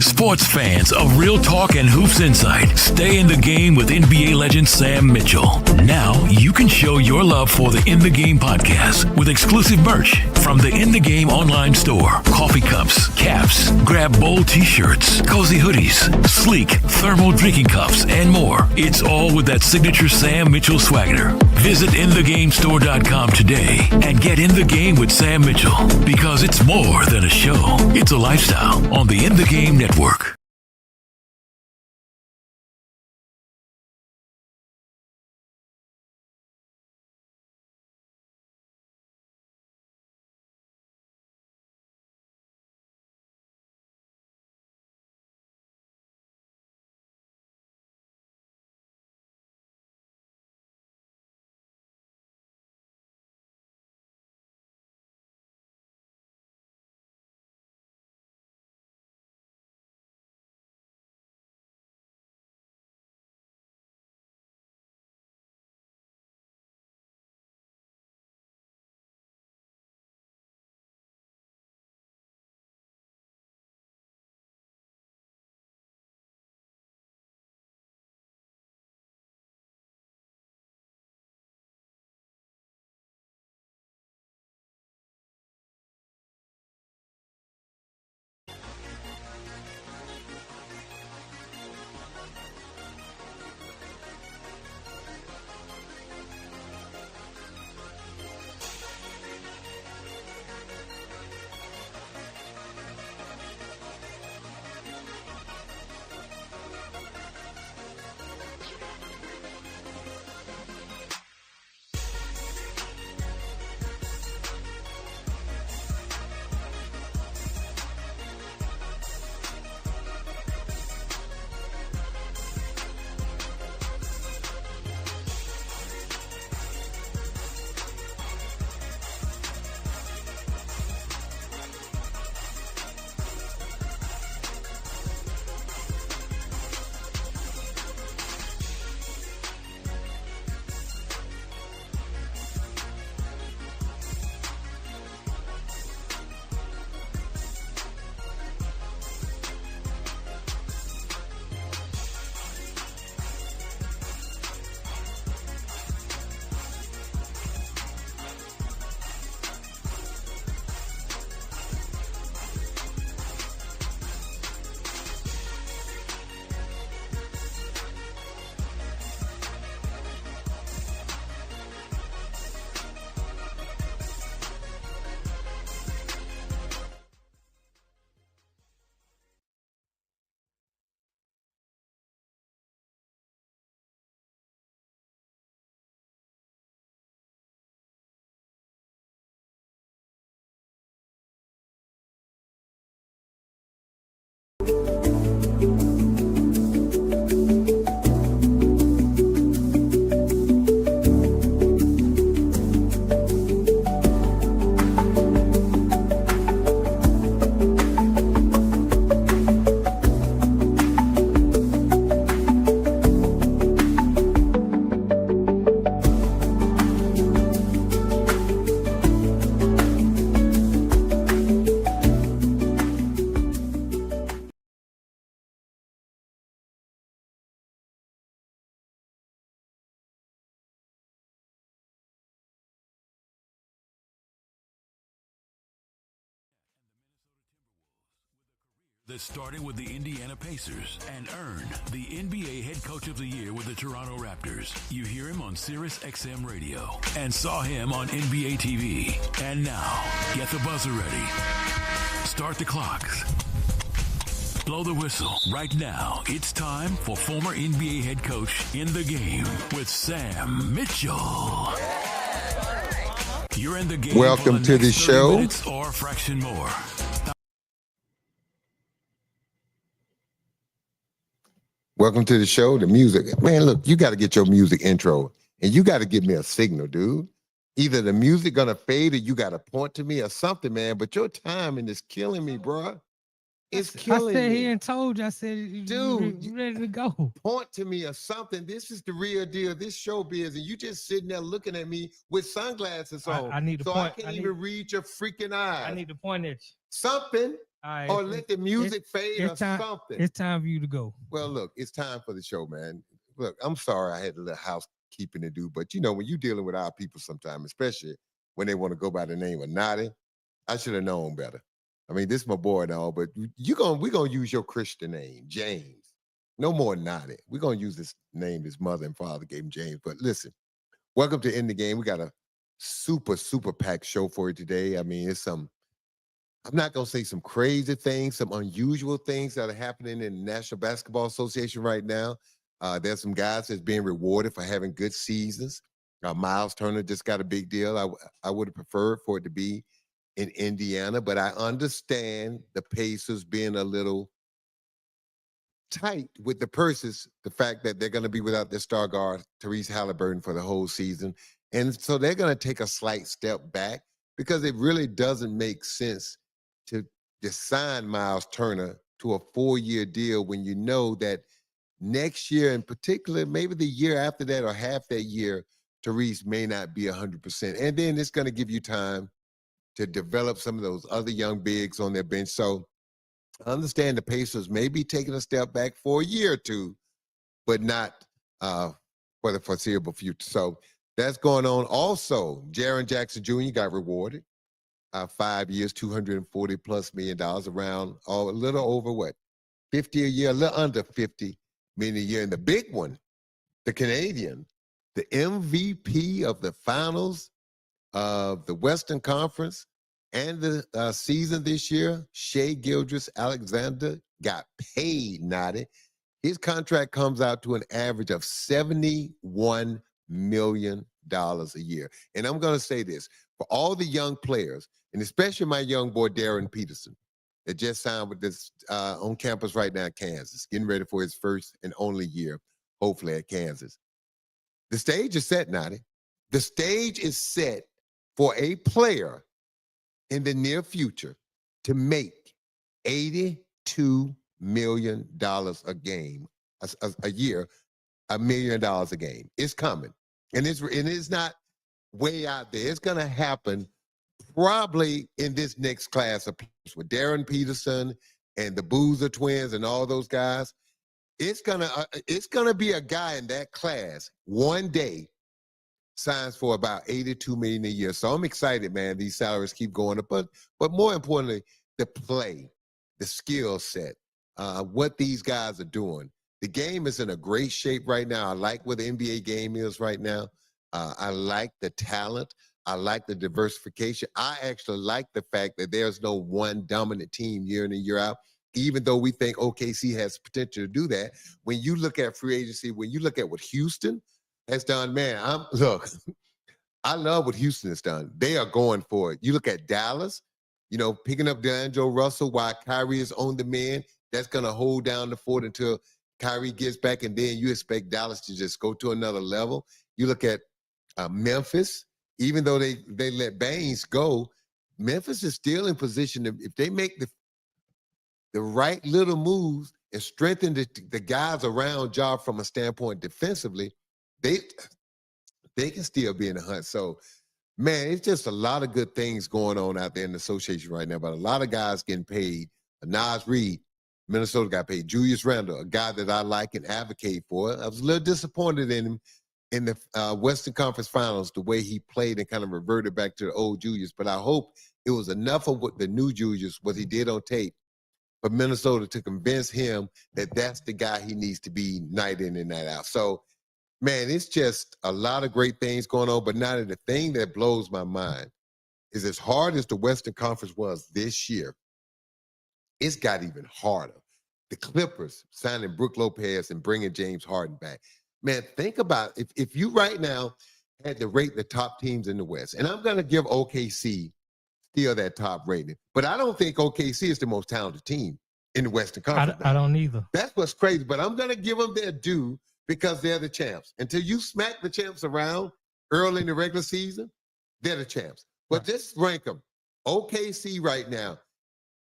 Sports fans of Real Talk and Hoops Insight, stay in the game with NBA legend Sam Mitchell. Now you can show your love for the In the Game podcast with exclusive merch from the In the Game online store. Coffee cups, caps, grab bold t-shirts, cozy hoodies, sleek thermal drinking cups, and more. It's all with that signature Sam Mitchell swagger. Visit InTheGameStore.com today and get in the game with Sam Mitchell, because it's more than a show. It's a lifestyle on the In the Game Network. That started with the Indiana Pacers and earned the NBA Head Coach of the Year with the Toronto Raptors. You hear him on Sirius XM Radio and saw him on NBA TV. And now, get the buzzer ready. Start the clocks. Blow the whistle. Right now, it's time for former NBA head coach In the Game with Sam Mitchell. You're in the game. Welcome to the show. Or a fraction more. Welcome to the show. The music. Man, look, you got to get your music intro. And you got to give me a signal, dude. Either the music going to fade or you got to point to me or something, man. But your timing is killing me, bro. It's killing me. I sat here and told you, I said, dude, you ready to go. Point to me or something. This is the real deal. This showbiz. And you just sitting there looking at me with sunglasses on. I need to so point. I can't even read your freaking eyes. I need to point at you. Something. All right, or let the music fade or it's time. something. It's time for you to go. Well, look, it's time for the show, man. Look, I'm sorry I had a little housekeeping to do, but you know, when you're dealing with our people sometimes, especially when they want to go by the name of Naughty, I should have known better. I mean, this is my boy and all, but we're gonna use your Christian name, James. No more Naughty. We're gonna use this name his mother and father gave him, James. But listen, welcome to In the Game. We got a super packed show for you today. I mean, I'm not going to say some crazy things, some unusual things that are happening in the National Basketball Association right now. There's some guys that's being rewarded for having good seasons. Miles Turner just got a big deal. I would have preferred for it to be in Indiana, but I understand the Pacers being a little tight with the purses, the fact that they're going to be without their star guard, Therese Halliburton, for the whole season. And so they're going to take a slight step back because it really doesn't make sense to sign Miles Turner to a 4-year deal when you know that next year in particular, maybe the year after that or half that year, Therese may not be 100%. And then it's going to give you time to develop some of those other young bigs on their bench. So I understand the Pacers may be taking a step back for a year or two, but not for the foreseeable future. So that's going on. Also, Jaren Jackson Jr. got rewarded. 5 years, $240+ million, around a little over what, 50 a year, a little under 50 million a year. And the big one, the Canadian, the MVP of the finals of the Western Conference and the season this year, Shai Gilgeous-Alexander, got paid, Naughty. His contract comes out to an average of $71 million a year. And I'm going to say this, for all the young players, and especially my young boy, Darren Peterson, that just signed with this on campus right now in Kansas, getting ready for his first and only year, hopefully at Kansas. The stage is set, Naughty. The stage is set for a player in the near future to make $82 million a game, a year, $1 million a game. It's coming. And it's not way out there. It's going to happen probably in this next class of players with Darren Peterson and the Boozer twins and all those guys. It's gonna be a guy in that class one day signs for about $82 million a year. So I'm excited, man. These salaries keep going up, but more importantly, the play, the skill set, what these guys are doing. The game is in a great shape right now. I like where the NBA game is right now. I like the talent. I like the diversification. I actually like the fact that there's no one dominant team year in and year out, even though we think OKC has potential to do that. When you look at free agency, when you look at what Houston has done, man, I love what Houston has done. They are going for it. You look at Dallas, picking up D'Angelo Russell while Kyrie is on the man. That's going to hold down the fort until Kyrie gets back, and then you expect Dallas to just go to another level. You look at Memphis, even though they let Baines go, Memphis is still in position if they make the right little moves and strengthen the guys around Ja from a standpoint defensively, they can still be in the hunt. So, man, it's just a lot of good things going on out there in the association right now, but a lot of guys getting paid. Naz Reid, Minnesota got paid. Julius Randle, a guy that I like and advocate for. I was a little disappointed in him in the Western Conference Finals, the way he played and kind of reverted back to the old Julius. But I hope it was enough of what the new Julius, what he did on tape, for Minnesota to convince him that that's the guy he needs to be night in and night out. So, man, it's just a lot of great things going on. But now the thing that blows my mind is, as hard as the Western Conference was this year, it's got even harder. The Clippers signing Brook Lopez and bringing James Harden back. Man, think about if you right now had to rate the top teams in the West, and I'm going to give OKC still that top rating, but I don't think OKC is the most talented team in the Western Conference. I don't either. That's what's crazy, but I'm going to give them their due because they're the champs. Until you smack the champs around early in the regular season, they're the champs. But just rank them. OKC right now,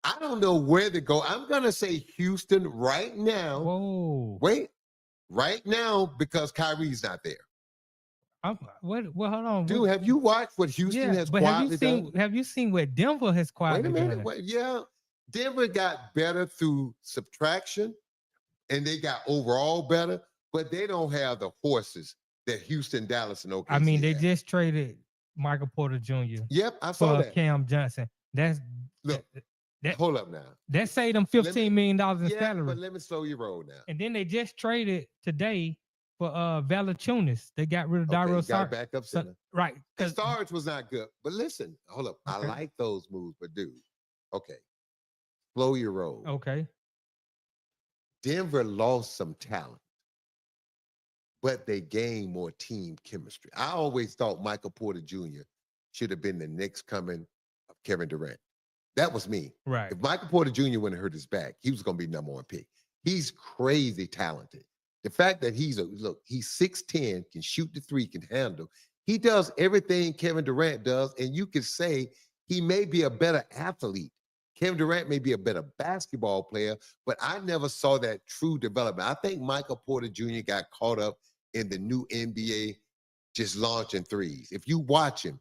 I don't know where to go. I'm going to say Houston right now. Whoa. Wait. Right now, because Kyrie's not there. Well, hold on. Dude, have you watched what Houston has quietly done? Have you seen what Denver has quietly done? Wait a minute. Yeah. Denver got better through subtraction, and they got overall better, but they don't have the horses that Houston, Dallas, and OKC I mean, they have. just traded Michael Porter Jr. Yep, I saw for that. Cam Johnson. That's Look, that hold up now. that saved them $15 million in Yeah, salary. but let me slow your roll now. And then they just traded today for Valanciunas. They got rid of Okay, Dario you got a Saric. backup center. Right. Because Sarge was not good. But listen, hold up. I Okay. like those moves, but dude, okay. Slow your roll. Okay. Denver lost some talent, but they gained more team chemistry. I always thought Michael Porter Jr. should have been the next coming of Kevin Durant. That was me. Right. If Michael Porter Jr. wouldn't hurt his back, he was going to be #1 pick. He's crazy talented. The fact that he's 6'10", can shoot the three, can handle. He does everything Kevin Durant does, and you could say he may be a better athlete. Kevin Durant may be a better basketball player, but I never saw that true development. I think Michael Porter Jr. got caught up in the new NBA just launching threes. If you watch him,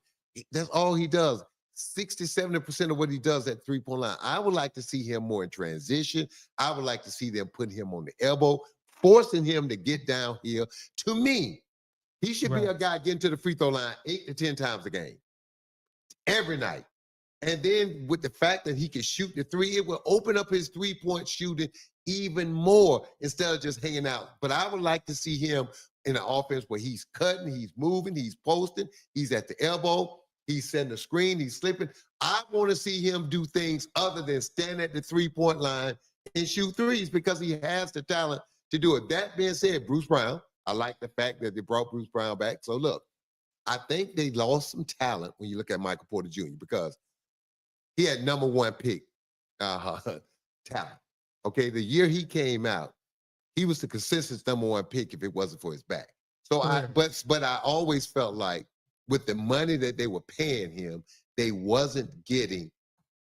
that's all he does. 60-70% of what he does at three-point line. I would like to see him more in transition. I would like to see them putting him on the elbow, forcing him to get downhill. To me, he should be a guy getting to the free throw line 8 to 10 times a game, every night. And then with the fact that he can shoot the three, it will open up his three-point shooting even more instead of just hanging out. But I would like to see him in an offense where he's cutting, he's moving, he's posting, he's at the elbow, he's setting the screen, he's slipping. I want to see him do things other than stand at the three-point line and shoot threes because he has the talent to do it. That being said, Bruce Brown, I like the fact that they brought Bruce Brown back. So look, I think they lost some talent when you look at Michael Porter Jr. because he had #1 pick talent. Okay, the year he came out, he was the consistent #1 pick if it wasn't for his back. So but I always felt like with the money that they were paying him, they wasn't getting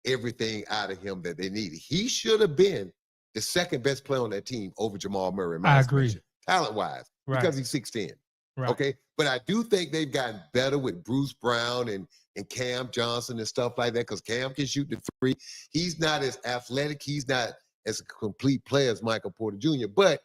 everything out of him that they needed. He should have been the second best player on that team over Jamal Murray. I agree. Talent-wise, because he's 6'10". Right. Okay, but I do think they've gotten better with Bruce Brown and Cam Johnson and stuff like that because Cam can shoot the three. He's not as athletic. He's not as a complete player as Michael Porter Jr., but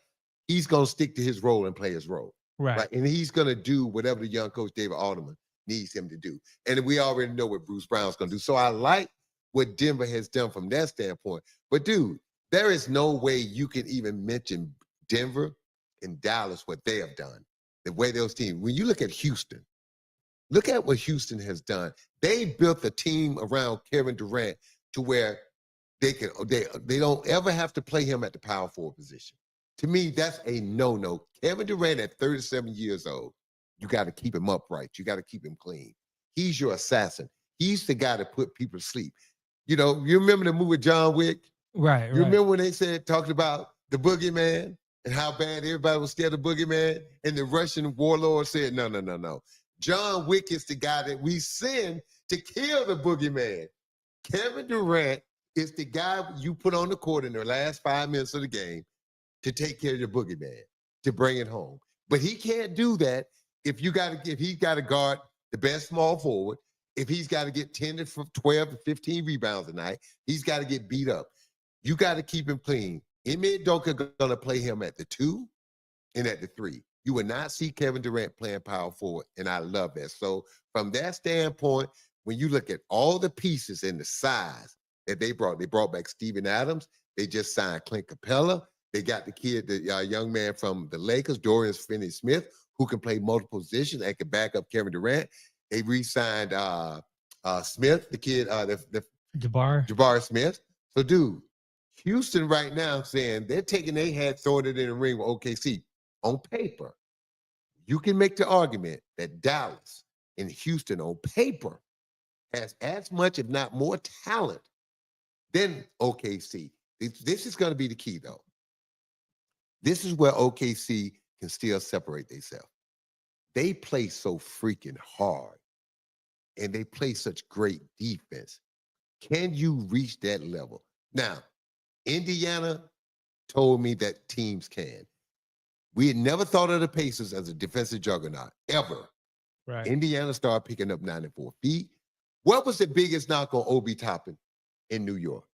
he's going to stick to his role and play his role. Right. And he's going to do whatever the young coach David Alderman needs him to do. And we already know what Bruce Brown's going to do. So I like what Denver has done from that standpoint. But, dude, there is no way you can even mention Denver and Dallas, what they have done, the way those teams. When you look at Houston, look at what Houston has done. They built a team around Kevin Durant to where they don't ever have to play him at the power forward position. To me, that's a no-no. Kevin Durant at 37 years old, you got to keep him upright. You got to keep him clean. He's your assassin. He's the guy that put people to sleep. You know, you remember the movie John Wick? Right. You remember when they talked about the boogeyman and how bad everybody was scared of boogeyman? And the Russian warlord said, no. John Wick is the guy that we send to kill the boogeyman. Kevin Durant is the guy you put on the court in the last 5 minutes of the game to take care of the boogeyman, to bring it home. But he can't do that if he's got to guard the best small forward, if he's got to get 10 to 12 to 15 rebounds a night, he's got to get beat up. You got to keep him clean. Ime Udoka going to play him at the 2 and at the 3. You will not see Kevin Durant playing power forward, and I love that. So from that standpoint, when you look at all the pieces and the size that they brought back Steven Adams. They just signed Clint Capella. They got the kid, the young man from the Lakers, Dorian Finney-Smith, who can play multiple positions and can back up Kevin Durant. They re-signed Smith, the kid, the Jabari Smith. So, dude, Houston right now saying they're taking their hat, throwing it in the ring with OKC. On paper, you can make the argument that Dallas and Houston on paper has as much, if not more, talent than OKC. This is going to be the key, though. This is where OKC can still separate themselves. They play so freaking hard, and they play such great defense. Can you reach that level? Now, Indiana told me that teams can. We had never thought of the Pacers as a defensive juggernaut, ever. Right. Indiana started picking up 94 feet. What was the biggest knock on Obi Toppin in New York?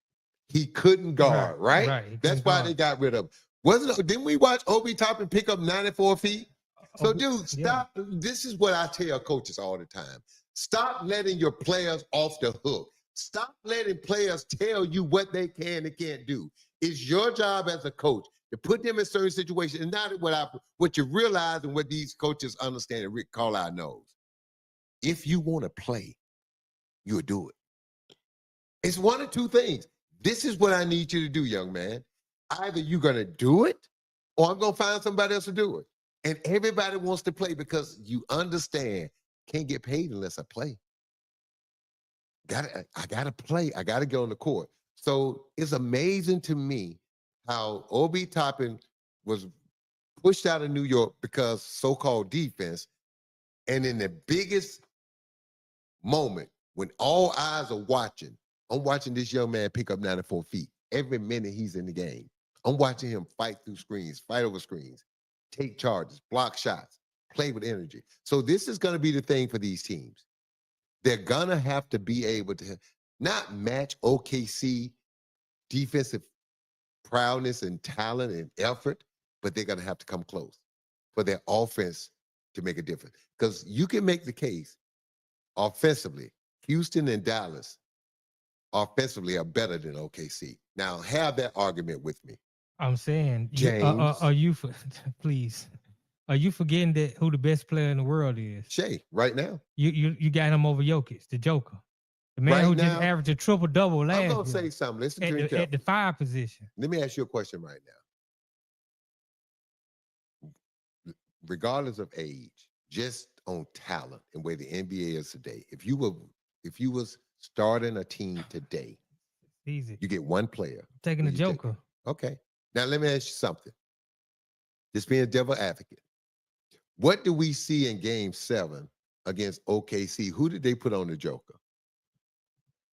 He couldn't guard, right? Right. That's why they got rid of him. Didn't we watch Obi Toppin pick up 94 feet? So, dude, stop. Yeah. This is what I tell coaches all the time. Stop letting your players off the hook. Stop letting players tell you what they can and can't do. It's your job as a coach to put them in certain situations. And not what you realize and what these coaches understand and Rick Carlisle knows. If you want to play, you'll do it. It's one of two things. This is what I need you to do, young man. Either you're going to do it or I'm going to find somebody else to do it. And everybody wants to play because you understand, can't get paid unless I play. I got to play. I got to get on the court. So it's amazing to me how Obi Toppin was pushed out of New York because so-called defense. And in the biggest moment, when all eyes are watching, I'm watching this young man pick up 94 feet every minute he's in the game. I'm watching him fight through screens, fight over screens, take charges, block shots, play with energy. So this is going to be the thing for these teams. They're going to have to be able to not match OKC defensive prowess and talent and effort, but they're going to have to come close for their offense to make a difference. Because you can make the case offensively, Houston and Dallas offensively are better than OKC. Now, have that argument with me. I'm saying, James, please, are you forgetting that who the best player in the world is? Shai, right now. You got him over Jokic, the Joker. The man right who now, just averaged a triple-double last year. I'm going to say something. Listen to me at the 5 position. Let me ask you a question right now. Regardless of age, just on talent and where the NBA is today, if you was starting a team today, easy. You get one player. I'm taking the Joker. Okay. Now let me ask you something. Just being a devil advocate. What do we see in Game 7 against OKC? Who did they put on the Joker?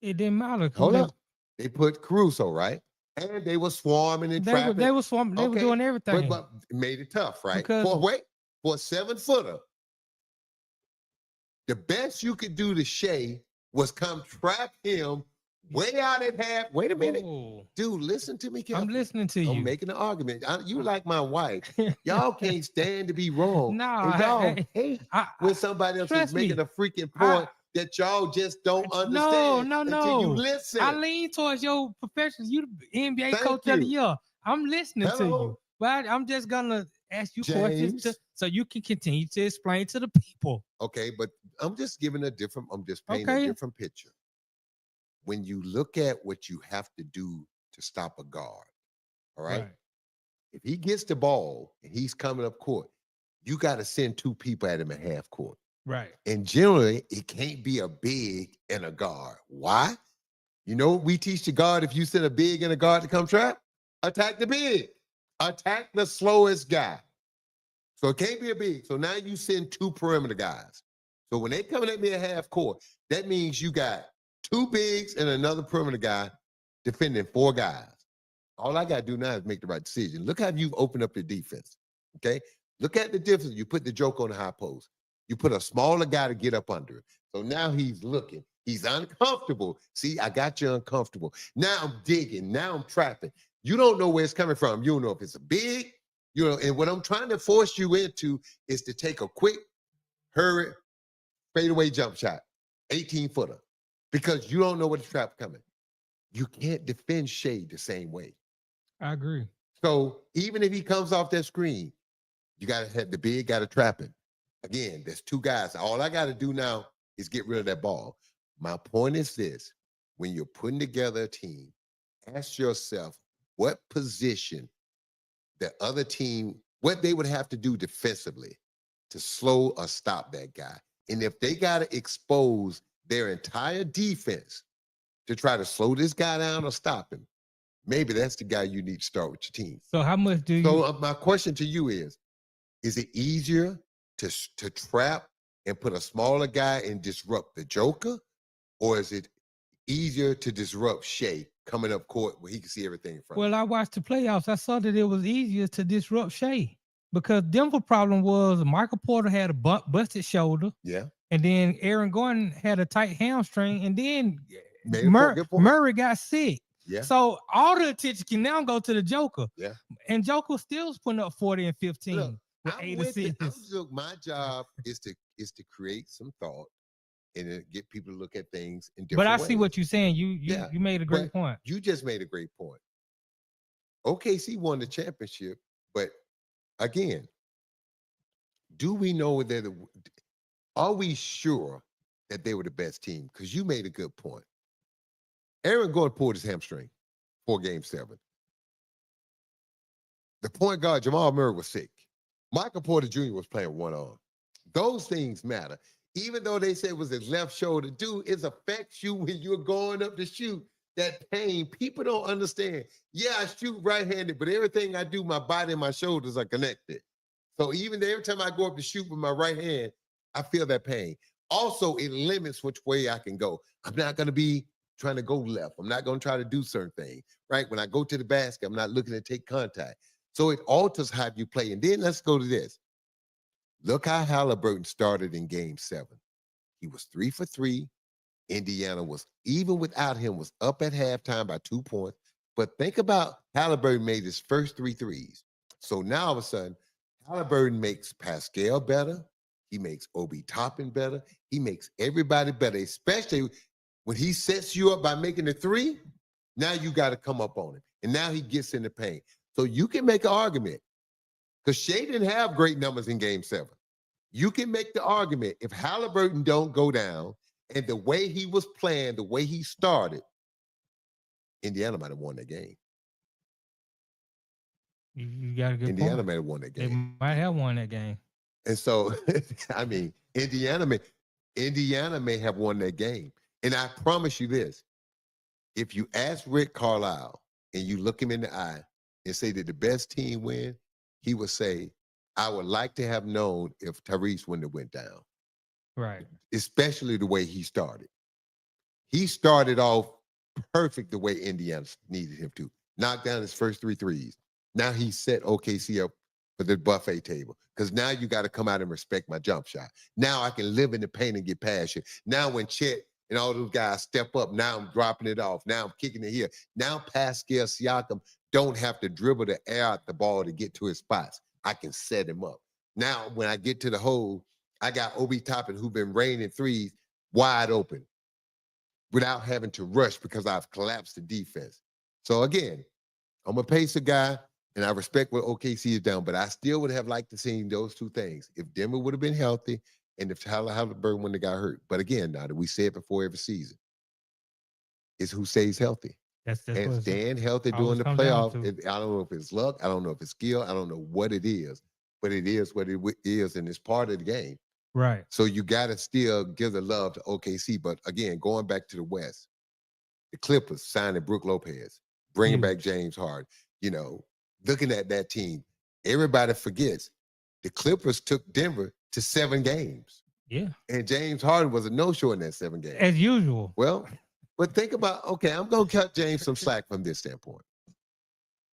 It didn't matter. Hold up. They put Caruso, right? And they were swarming and trapping. They were swarming. They were doing everything. But made it tough, right? Because for a 7-footer, the best you could do to Shai was come trap him way out at half. Wait a minute. Whoa. Dude, listen to me carefully. I'm listening to you. I'm making an argument. You like my wife. Y'all can't stand to be wrong. No, y'all hate when somebody else is making a freaking point that y'all just don't understand. No. Until you listen. I lean towards your professionals. You the NBA coach of the year. I'm listening to you. But I'm just gonna ask you questions so you can continue to explain to the people. Okay, but I'm just painting a different picture. When you look at what you have to do to stop a guard, all right? If he gets the ball and he's coming up court, you got to send 2 people at him at half court. Right. And generally, it can't be a big and a guard. Why? You know what we teach the guard if you send a big and a guard to come trap? Attack the big. Attack the slowest guy. So it can't be a big. So now you send 2 perimeter guys. So when they coming at me at half court, that means you got 2 bigs and another perimeter guy defending 4 guys. All I got to do now is make the right decision. Look how you've opened up your defense, okay? Look at the difference. You put the joke on the high post. You put a smaller guy to get up under it. So now he's looking. He's uncomfortable. See, I got you uncomfortable. Now I'm digging. Now I'm trapping. You don't know where it's coming from. You don't know if it's a big, and what I'm trying to force you into is to take a quick, hurry, fadeaway jump shot, 18-footer. Because you don't know what the trap coming. You can't defend Shai the same way. I agree. So even if he comes off that screen, you got to have the big got to trap him. Again, there's 2 guys. All I got to do now is get rid of that ball. My point is this. When you're putting together a team, ask yourself what position the other team, what they would have to do defensively to slow or stop that guy. And if they got to expose their entire defense to try to slow this guy down or stop him, maybe that's the guy you need to start with your team. So how much do you... So my question to you is it easier to trap and put a smaller guy and disrupt the Joker? Or is it easier to disrupt Shai coming up court where he can see everything in front of him? Well, I watched the playoffs. I saw that it was easier to disrupt Shai because Denver problem was Michael Porter had a busted shoulder. Yeah. And then Aaron Gordon had a tight hamstring, and then Murray got sick. Yeah. So all the attention can now go to the Joker. Yeah. And Joker still's putting up 40 and 15 Look, with 8 assists. Look, my job is to create some thought and get people to look at things in different But I ways. see what you're saying. You made a great point. You just made a great point. OKC won the championship, but again, do we know that? Are we sure that they were the best team? Because you made a good point. Aaron Gordon pulled his hamstring for Game 7. The point guard, Jamal Murray, was sick. Michael Porter Jr. was playing one arm. Those things matter. Even though they said it was his left shoulder, dude, it affects you when you're going up to shoot. That pain, people don't understand. Yeah, I shoot right-handed, but everything I do, my body and my shoulders are connected. So even every time I go up to shoot with my right hand, I feel that pain. Also, it limits which way I can go. I'm not going to be trying to go left. I'm not going to try to do certain things, right? When I go to the basket, I'm not looking to take contact. So it alters how you play. And then let's go to this. Look how Halliburton started in Game 7. He was 3 for 3. Indiana was, even without him, was up at halftime by 2 points. But think about Halliburton made his first 3 threes. So now all of a sudden, Halliburton makes Pascal better. He makes Obi Toppin better. He makes everybody better, especially when he sets you up by making the 3. Now you got to come up on him. And now he gets in the paint. So you can make an argument. Because Shai didn't have great numbers in Game 7. You can make the argument if Halliburton don't go down and the way he was playing, the way he started, Indiana might have won that game. You got a good Indiana point. might have won that game. They might have won that game. And so, I mean, Indiana may have won that game. And I promise you this, if you ask Rick Carlisle and you look him in the eye and say, did the best team win? He would say, I would like to have known if Tyrese wouldn't have went down. Right. Especially the way he started. He started off perfect the way Indiana needed him to. Knocked down his first 3 threes. Now he set OKC up for the buffet table. Because now you got to come out and respect my jump shot. Now I can live in the paint and get past you. Now when Chet and all those guys step up, now I'm dropping it off. Now I'm kicking it here. Now Pascal Siakam don't have to dribble the air out the ball to get to his spots. I can set him up. Now, when I get to the hole, I got Obi Toppin, who's been raining threes, wide open without having to rush because I've collapsed the defense. So again, I'm a pacer guy, and I respect what OKC has done, but I still would have liked to see those 2 things. If Denver would have been healthy and if Halliburton wouldn't have got hurt. But again, now that we say it before every season, it's who stays healthy. And staying healthy during the playoffs, I don't know if it's luck, I don't know if it's skill, I don't know what it is, but it is what it is, and it's part of the game. Right. So you got to still give the love to OKC. But again, going back to the West, the Clippers signing Brook Lopez, bringing back James Harden, looking at that team, everybody forgets the Clippers took Denver to 7 games. Yeah. And James Harden was a no-show in that 7 games. As usual. Well, but think about, okay, I'm going to cut James some slack from this standpoint.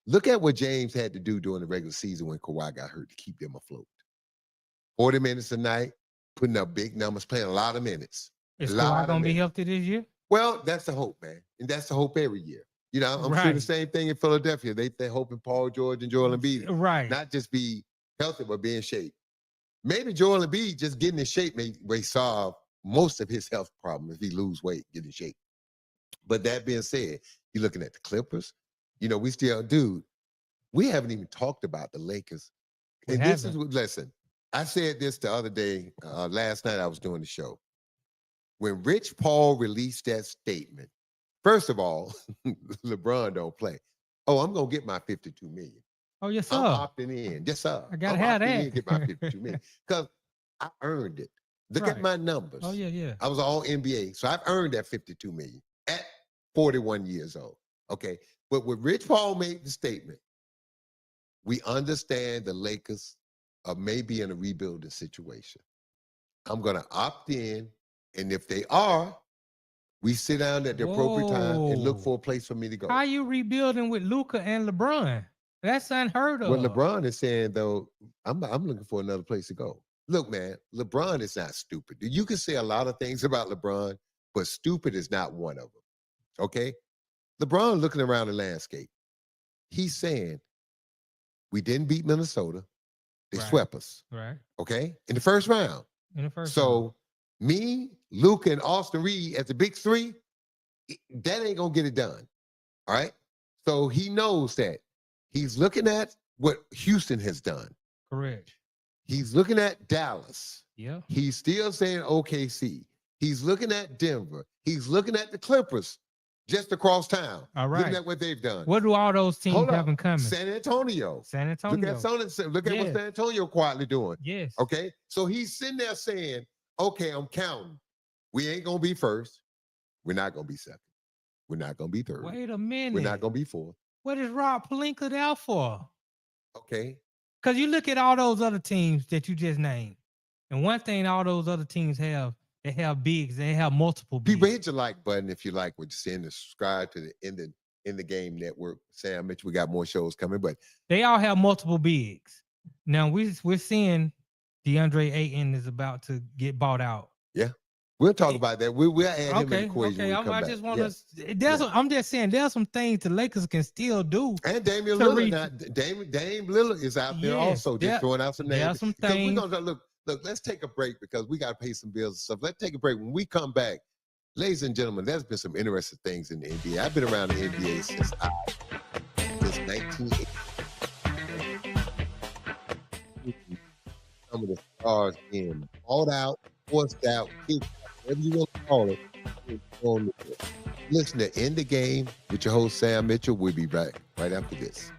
Look at what James had to do during the regular season when Kawhi got hurt to keep them afloat. 40 minutes a night, putting up big numbers, playing a lot of minutes. Is Kawhi going to be healthy this year? Well, that's the hope, man. And that's the hope every year. I'm sure the same thing in Philadelphia. They hoping Paul George and Joel Embiid right. not just be healthy, but be in shape. Maybe Joel Embiid just getting in shape may solve most of his health problems if he lose weight, get in shape. But that being said, you're looking at the Clippers. We still, dude, we haven't even talked about the Lakers. And this is, listen, I said this the other day, last night I was doing the show. When Rich Paul released that statement, first of all, LeBron don't play. Oh, I'm going to get my $52 million. Oh, yes, sir. I'm opting in. Yes, sir. I got to have that. Get my $52 million. Because I earned it. Look at my numbers. Oh, yeah. I was all NBA. So I've earned that $52 million at 41 years old. Okay. But when Rich Paul made the statement, we understand the Lakers are maybe in a rebuilding situation. I'm going to opt in. And if they are, we sit down at the appropriate time and look for a place for me to go. How you rebuilding with Luka and LeBron? That's unheard of. What LeBron is saying, though, I'm looking for another place to go. Look, man, LeBron is not stupid. You can say a lot of things about LeBron, but stupid is not one of them. Okay? LeBron looking around the landscape. He's saying, we didn't beat Minnesota. They swept us. Right. Okay? In the first round. So me, Luka, and Austin Reed as the big three, that ain't going to get it done. All right? So he knows that. He's looking at what Houston has done. Correct. He's looking at Dallas. Yeah. He's still saying OKC. He's looking at Denver. He's looking at the Clippers just across town. All right. Looking at what they've done. What do all those teams have in common? San Antonio. Look at what San Antonio quietly doing. Yes. Okay. So he's sitting there saying, okay, I'm counting. We ain't going to be first. We're not going to be second. We're not going to be third. Wait a minute. We're not going to be fourth. What is Rob Pelinka there for? Okay. Because you look at all those other teams that you just named. And one thing all those other teams have, they have bigs. They have multiple bigs. People hit your like button if you like what you're seeing. Subscribe to the In the Game Network. Sam Mitchell, we got more shows coming, but they all have multiple bigs. Now we're seeing DeAndre Ayton is about to get bought out. Yeah, we'll talk about that. We'll add him in the equation. Okay, I just want to. I'm just saying there's some things the Lakers can still do. And Damian Lillard, Dame Lillard is out there also, just throwing out some names. There's some things. We're gonna look. Let's take a break because we got to pay some bills and stuff. Let's take a break. When we come back, ladies and gentlemen, there's been some interesting things in the NBA. I've been around the NBA since 1980. Some of the stars being bought out, forced out, kicked out, whatever you want to call it. Listen to In the Game with your host, Sam Mitchell. We'll be back right after this.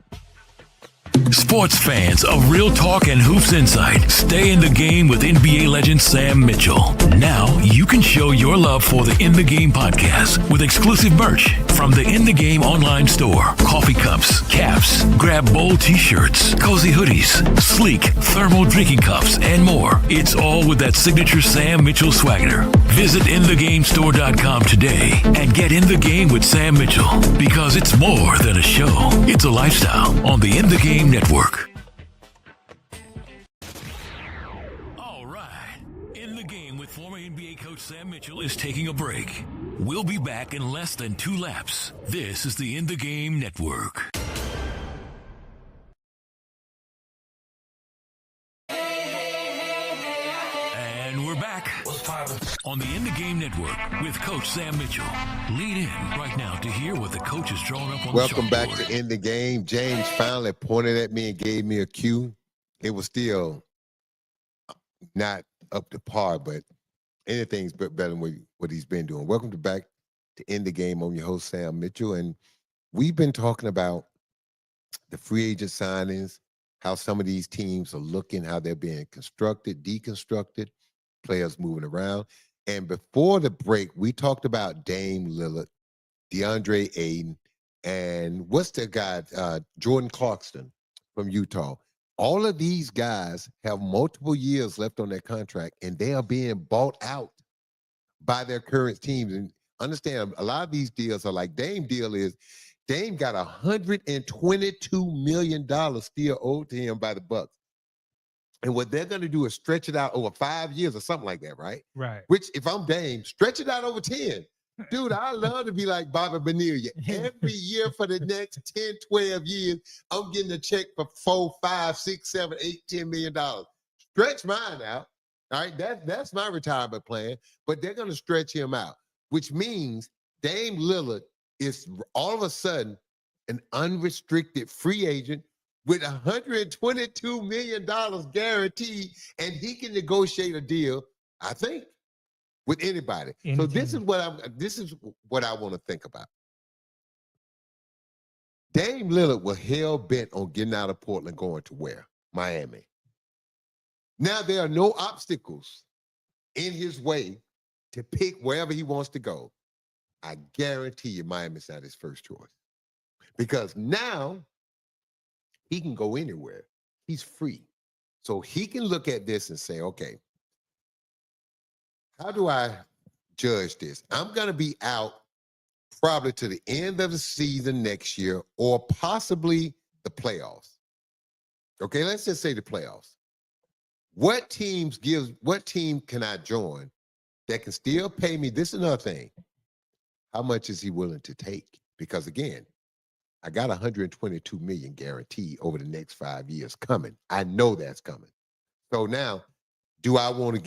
Sports fans of Real Talk and Hoops Insight, stay in the game with NBA legend Sam Mitchell. Now you can show your love for the In the Game podcast with exclusive merch from the In the Game online store. Coffee cups, caps, grab bold t-shirts, cozy hoodies, sleek thermal drinking cups, and more. It's all with that signature Sam Mitchell swagger. Visit InTheGameStore.com today and get in the game with Sam Mitchell, because it's more than a show. It's a lifestyle on the In the Game Network. All right. In the Game with former NBA coach Sam Mitchell is taking a break. We'll be back in less than 2 laps. This is the In the Game Network. And we're back on the In the Game Network with Coach Sam Mitchell. Lean in right now to hear what the coach has drawn up on the Welcome back to In the Game. James finally pointed at me and gave me a cue. It was still not up to par, but anything's better than what he's been doing. Welcome back to In the Game. I'm your host, Sam Mitchell, and we've been talking about the free agent signings, how some of these teams are looking, how they're being constructed, deconstructed, players moving around. And before the break, we talked about Dame Lillard, DeAndre Ayton, and what's the guy, Jordan Clarkson from Utah. All of these guys have multiple years left on their contract, and they are being bought out by their current teams. And understand, a lot of these deals are like Dame deal is, Dame got $122 million still owed to him by the Bucks. And what they're going to do is stretch it out over 5 years or something like that, right? Right. Which, if I'm Dame, stretch it out over 10. Dude, I love to be like Bobby Bonilla. Every year for the next 10, 12 years, I'm getting a check for $4, $5, $6, $7, $8, $10 million. Stretch mine out. All right, that's my retirement plan. But they're going to stretch him out, which means Dame Lillard is all of a sudden an unrestricted free agent with $122 million guaranteed, and he can negotiate a deal, I think, with anybody. So this is what I want to think about. Dame Lillard was hell bent on getting out of Portland, going to where? Miami. Now there are no obstacles in his way to pick wherever he wants to go. I guarantee you Miami's not his first choice. Because now he can go anywhere. He's free. So he can look at this and say, okay, how do I judge this? I'm going to be out probably to the end of the season next year, or possibly the playoffs. Okay, let's just say the playoffs. What team can I join that can still pay me? This is another thing. How much is he willing to take? because again, I got 122 million guaranteed over the next 5 years coming. I know that's coming. So now, do I want to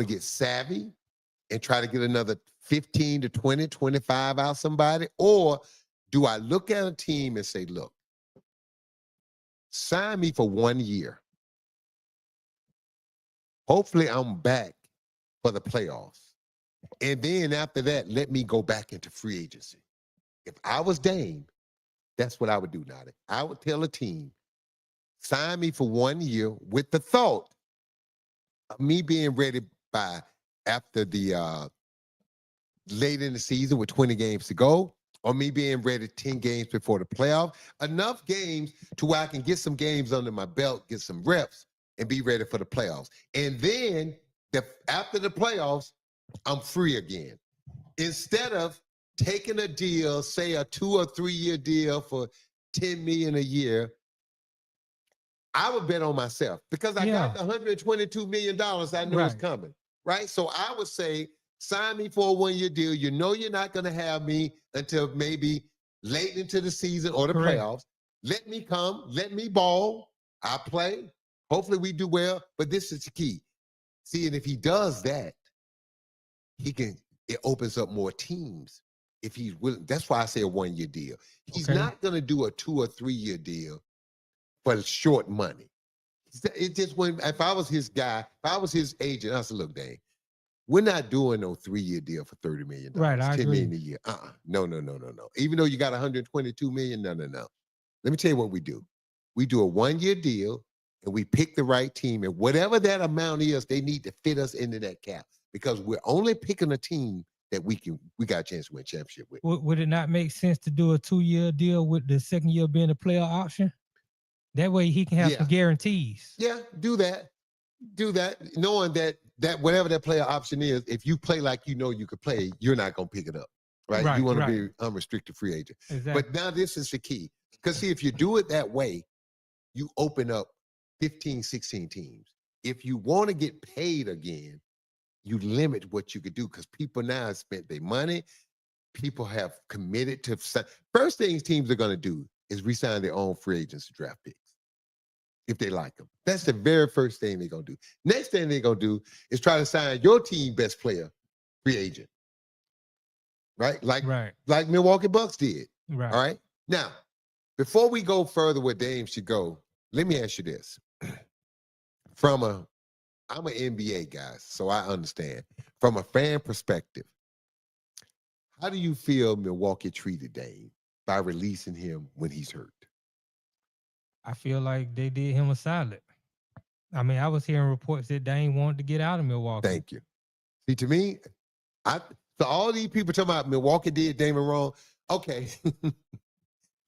get savvy and try to get another 15 to 20, 25 out somebody? Or do I look at a team and say, look, sign me for 1 year. Hopefully I'm back for the playoffs. And then after that, let me go back into free agency. If I was Dame, that's what I would do, Nadi. I would tell a team, sign me for 1 year with the thought of me being ready by after the late in the season with 20 games to go, or me being ready 10 games before the playoff. Enough games to where I can get some games under my belt, get some reps, and be ready for the playoffs. And then after the playoffs, I'm free again. Instead of taking a deal, say a 2 or 3 year deal for $10 million a year, I would bet on myself because I got the $122 million I know is coming, right? So I would say, sign me for a 1 year deal. You know you're not going to have me until maybe late into the season or the playoffs. Let me come. Let me ball. I play. Hopefully we do well, but this is the key. See, and if he does that, it opens up more teams if he's willing. That's why I say a 1 year deal. He's not going to do a 2 or 3 year deal for short money. It just if I was his guy, if I was his agent, I said, look, Dane, we're not doing no 3 year deal for $30 million. Right, I $10 agree. million a year. No. Even though you got 122 million, no. Let me tell you what we do. We do a 1 year deal and we pick the right team, and whatever that amount is, they need to fit us into that cap because we're only picking a team that we got a chance to win championship with. Would it not make sense to do a 2 year deal with the second year being a player option? That way he can have some guarantees. Yeah, do that. Knowing that whatever that player option is, if you play like you know you could play, you're not going to pick it up, right? You want to be unrestricted free agent. Exactly. But now this is the key. Because see, if you do it that way, you open up 15, 16 teams. If you want to get paid again, you limit what you could do because people now have spent their money. People have committed to. First things teams are going to do is re-sign their own free agents to draft picks if they like them. That's the very first thing they're going to do. Next thing they're going to do is try to sign your team best player free agent, right? Like Milwaukee Bucks did. Right. All right. Now, before we go further where Dame should go, let me ask you this. I'm an NBA guy, so I understand. From a fan perspective, how do you feel Milwaukee treated Dame by releasing him when he's hurt? I feel like they did him a solid. I mean, I was hearing reports that Dame wanted to get out of Milwaukee. Thank you. See, to me, so all these people talking about Milwaukee did Dame wrong. Okay.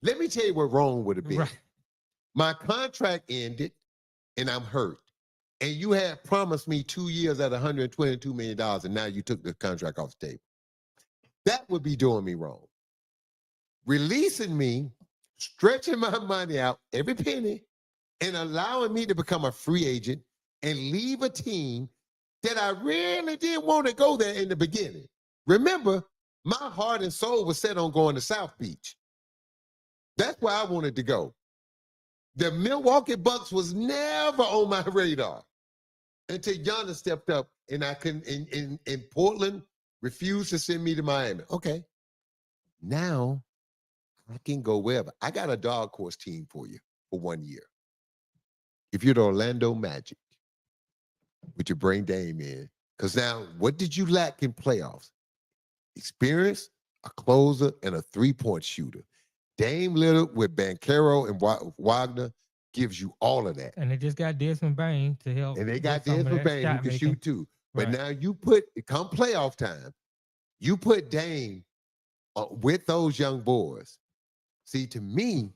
Let me tell you what wrong would have been. Right. My contract ended and I'm hurt. And you had promised me 2 years at $122 million, and now you took the contract off the table. That would be doing me wrong. Releasing me, stretching my money out, every penny, and allowing me to become a free agent and leave a team that I really didn't want to go there in the beginning. Remember, my heart and soul was set on going to South Beach. That's where I wanted to go. The Milwaukee Bucks was never on my radar until Giannis stepped up and I couldn't, in Portland, refused to send me to Miami. Okay. Now I can go wherever. I got a dark horse team for you for 1 year. If you're the Orlando Magic, would you bring Dame in? Because now, what did you lack in playoffs? Experience, a closer, and a three-point shooter. Dame Lillard with Banchero and Wagner gives you all of that. And they just got Desmond Bain to help. And they got Desmond Bain who can shoot too. But now you come playoff time, you put Dame with those young boys. See, to me,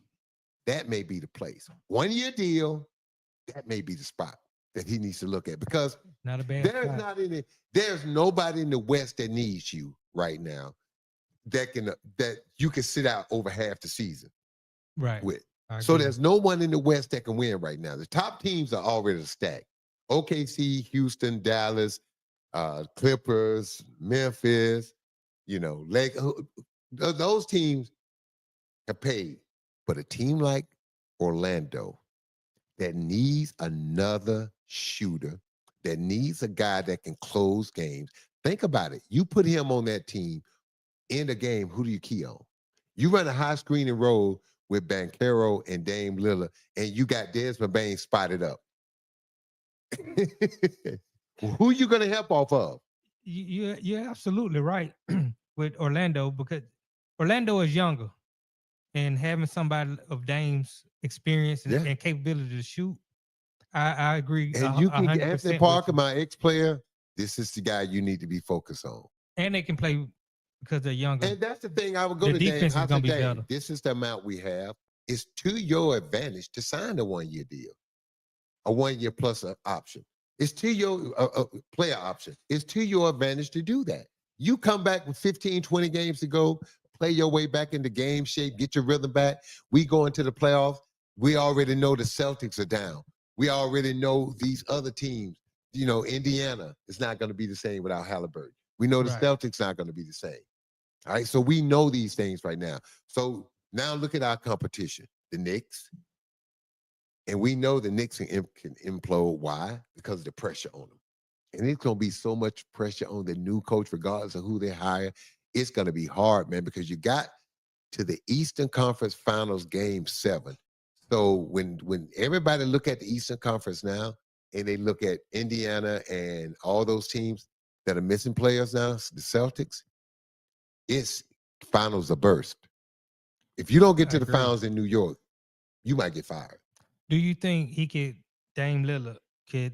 that may be the place. 1 year deal, that may be the spot that he needs to look at because not a bad there's nobody in the West that needs you right now that you can sit out over half the season with. So there's no one in the West that can win right now. The top teams are already stacked. OKC, Houston, Dallas, Clippers, Memphis, Those teams have paid. But a team like Orlando that needs another shooter, that needs a guy that can close games. Think about it. You put him on that team in the game, who do you key on? You run a high screen and roll with Banchero and Dame Lillard, and you got Desmond Bain spotted up. Who you going to help off of? You're absolutely right with Orlando, because Orlando is younger, and having somebody of Dame's experience and capability to shoot, I agree. And you can get Anthony Parker, my ex-player. This is the guy you need to be focused on. And they can play because they're younger. And that's the thing. I would go to Dame. I said, Dame, this is the amount we have. It's to your advantage to sign a 1-year deal, a 1-year plus option. It's to your player option. It's to your advantage to do that. You come back with 15, 20 games to go, play your way back into game shape, get your rhythm back. We go into the playoffs. We already know the Celtics are down. We already know these other teams. You know, Indiana is not going to be the same without Halliburton. We know the Celtics not going to be the same. All right, so we know these things right now. So now look at our competition, the Knicks. And we know the Knicks can implode. Why? Because of the pressure on them. And it's going to be so much pressure on the new coach, regardless of who they hire. It's going to be hard, man, because you got to the Eastern Conference Finals Game 7. So when everybody look at the Eastern Conference now, and they look at Indiana and all those teams that are missing players now, the Celtics, it's finals are burst. If you don't get to the finals in New York, you might get fired. Do you think Dame Lillard could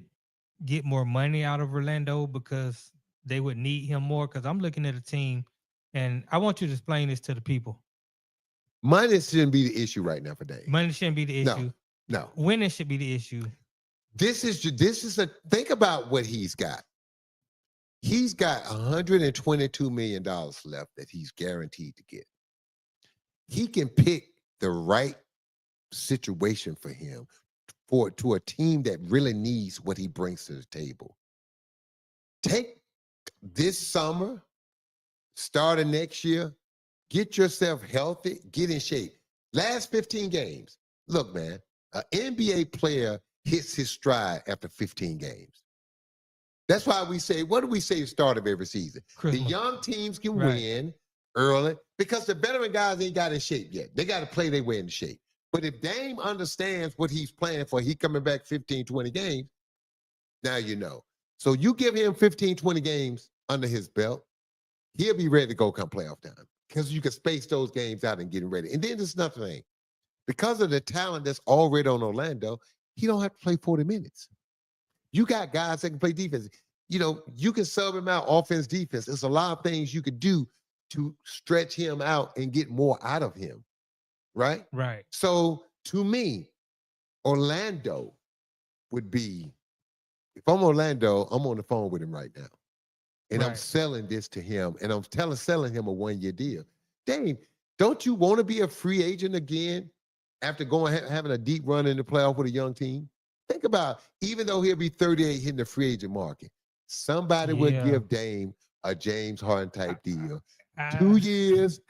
get more money out of Orlando because they would need him more? Because I'm looking at a team, and I want you to explain this to the people. Money shouldn't be the issue right now for Dame. Money shouldn't be the issue. No. Winning should be the issue. Think about what he's got. He's got $122 million left that he's guaranteed to get. He can pick the right situation for him to a team that really needs what he brings to the table. Take this summer, start of next year, get yourself healthy, get in shape. Last 15 games. Look, man, an NBA player hits his stride after 15 games. That's why we say, what do we say at the start of every season? Christmas. The young teams can win early because the veteran guys ain't got in shape yet. They got to play their way into shape. But if Dame understands what he's playing for, he coming back 15, 20 games, now you know. So you give him 15, 20 games under his belt, he'll be ready to go come playoff time because you can space those games out and get him ready. And then there's another thing. Because of the talent that's already on Orlando, he don't have to play 40 minutes. You got guys that can play defense. You know, you can sub him out offense, defense. There's a lot of things you could do to stretch him out and get more out of him. Right? Right. So to me, Orlando would be, if I'm Orlando, I'm on the phone with him right now. And I'm selling this to him. And I'm selling him a 1-year deal. Dame, don't you want to be a free agent again after having a deep run in the playoff with a young team? Think about, even though he'll be 38 hitting the free agent market, somebody would give Dame a James Harden type deal. 2 years,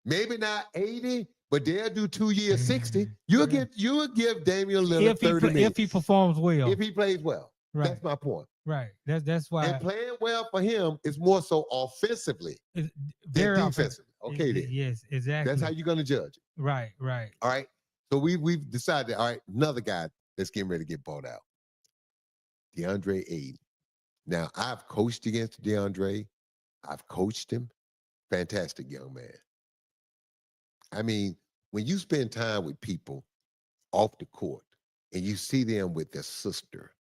maybe not 80, but they'll do 2 years, 60. You'll give Damian Lillard 30 minutes. If he performs well. If he plays well. Right. That's my point. Right. That's why. And playing well for him is more so offensively than defensively. Okay, then. Yes, exactly. That's how you're going to judge it. Right. All right. So we've decided, all right, another guy that's getting ready to get bought out. DeAndre Ayton. Now, I've coached against DeAndre. I've coached him. Fantastic young man. I mean, when you spend time with people off the court and you see them with their sister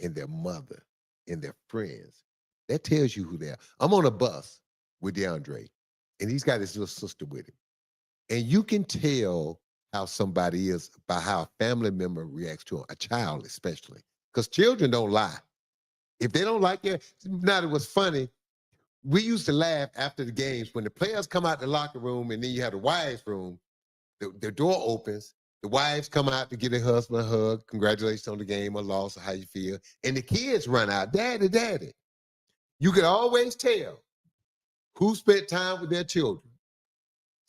and their mother and their friends, that tells you who they are. I'm on a bus with DeAndre, and he's got his little sister with him. And you can tell how somebody is by how a family member reacts to him, a child especially, because children don't lie. If they don't like it, now it was funny. We used to laugh after the games when the players come out the locker room and then you have the wives' room, the door opens, the wives come out to get their husband a hug, congratulations on the game or loss or how you feel, and the kids run out, daddy, daddy. You could always tell who spent time with their children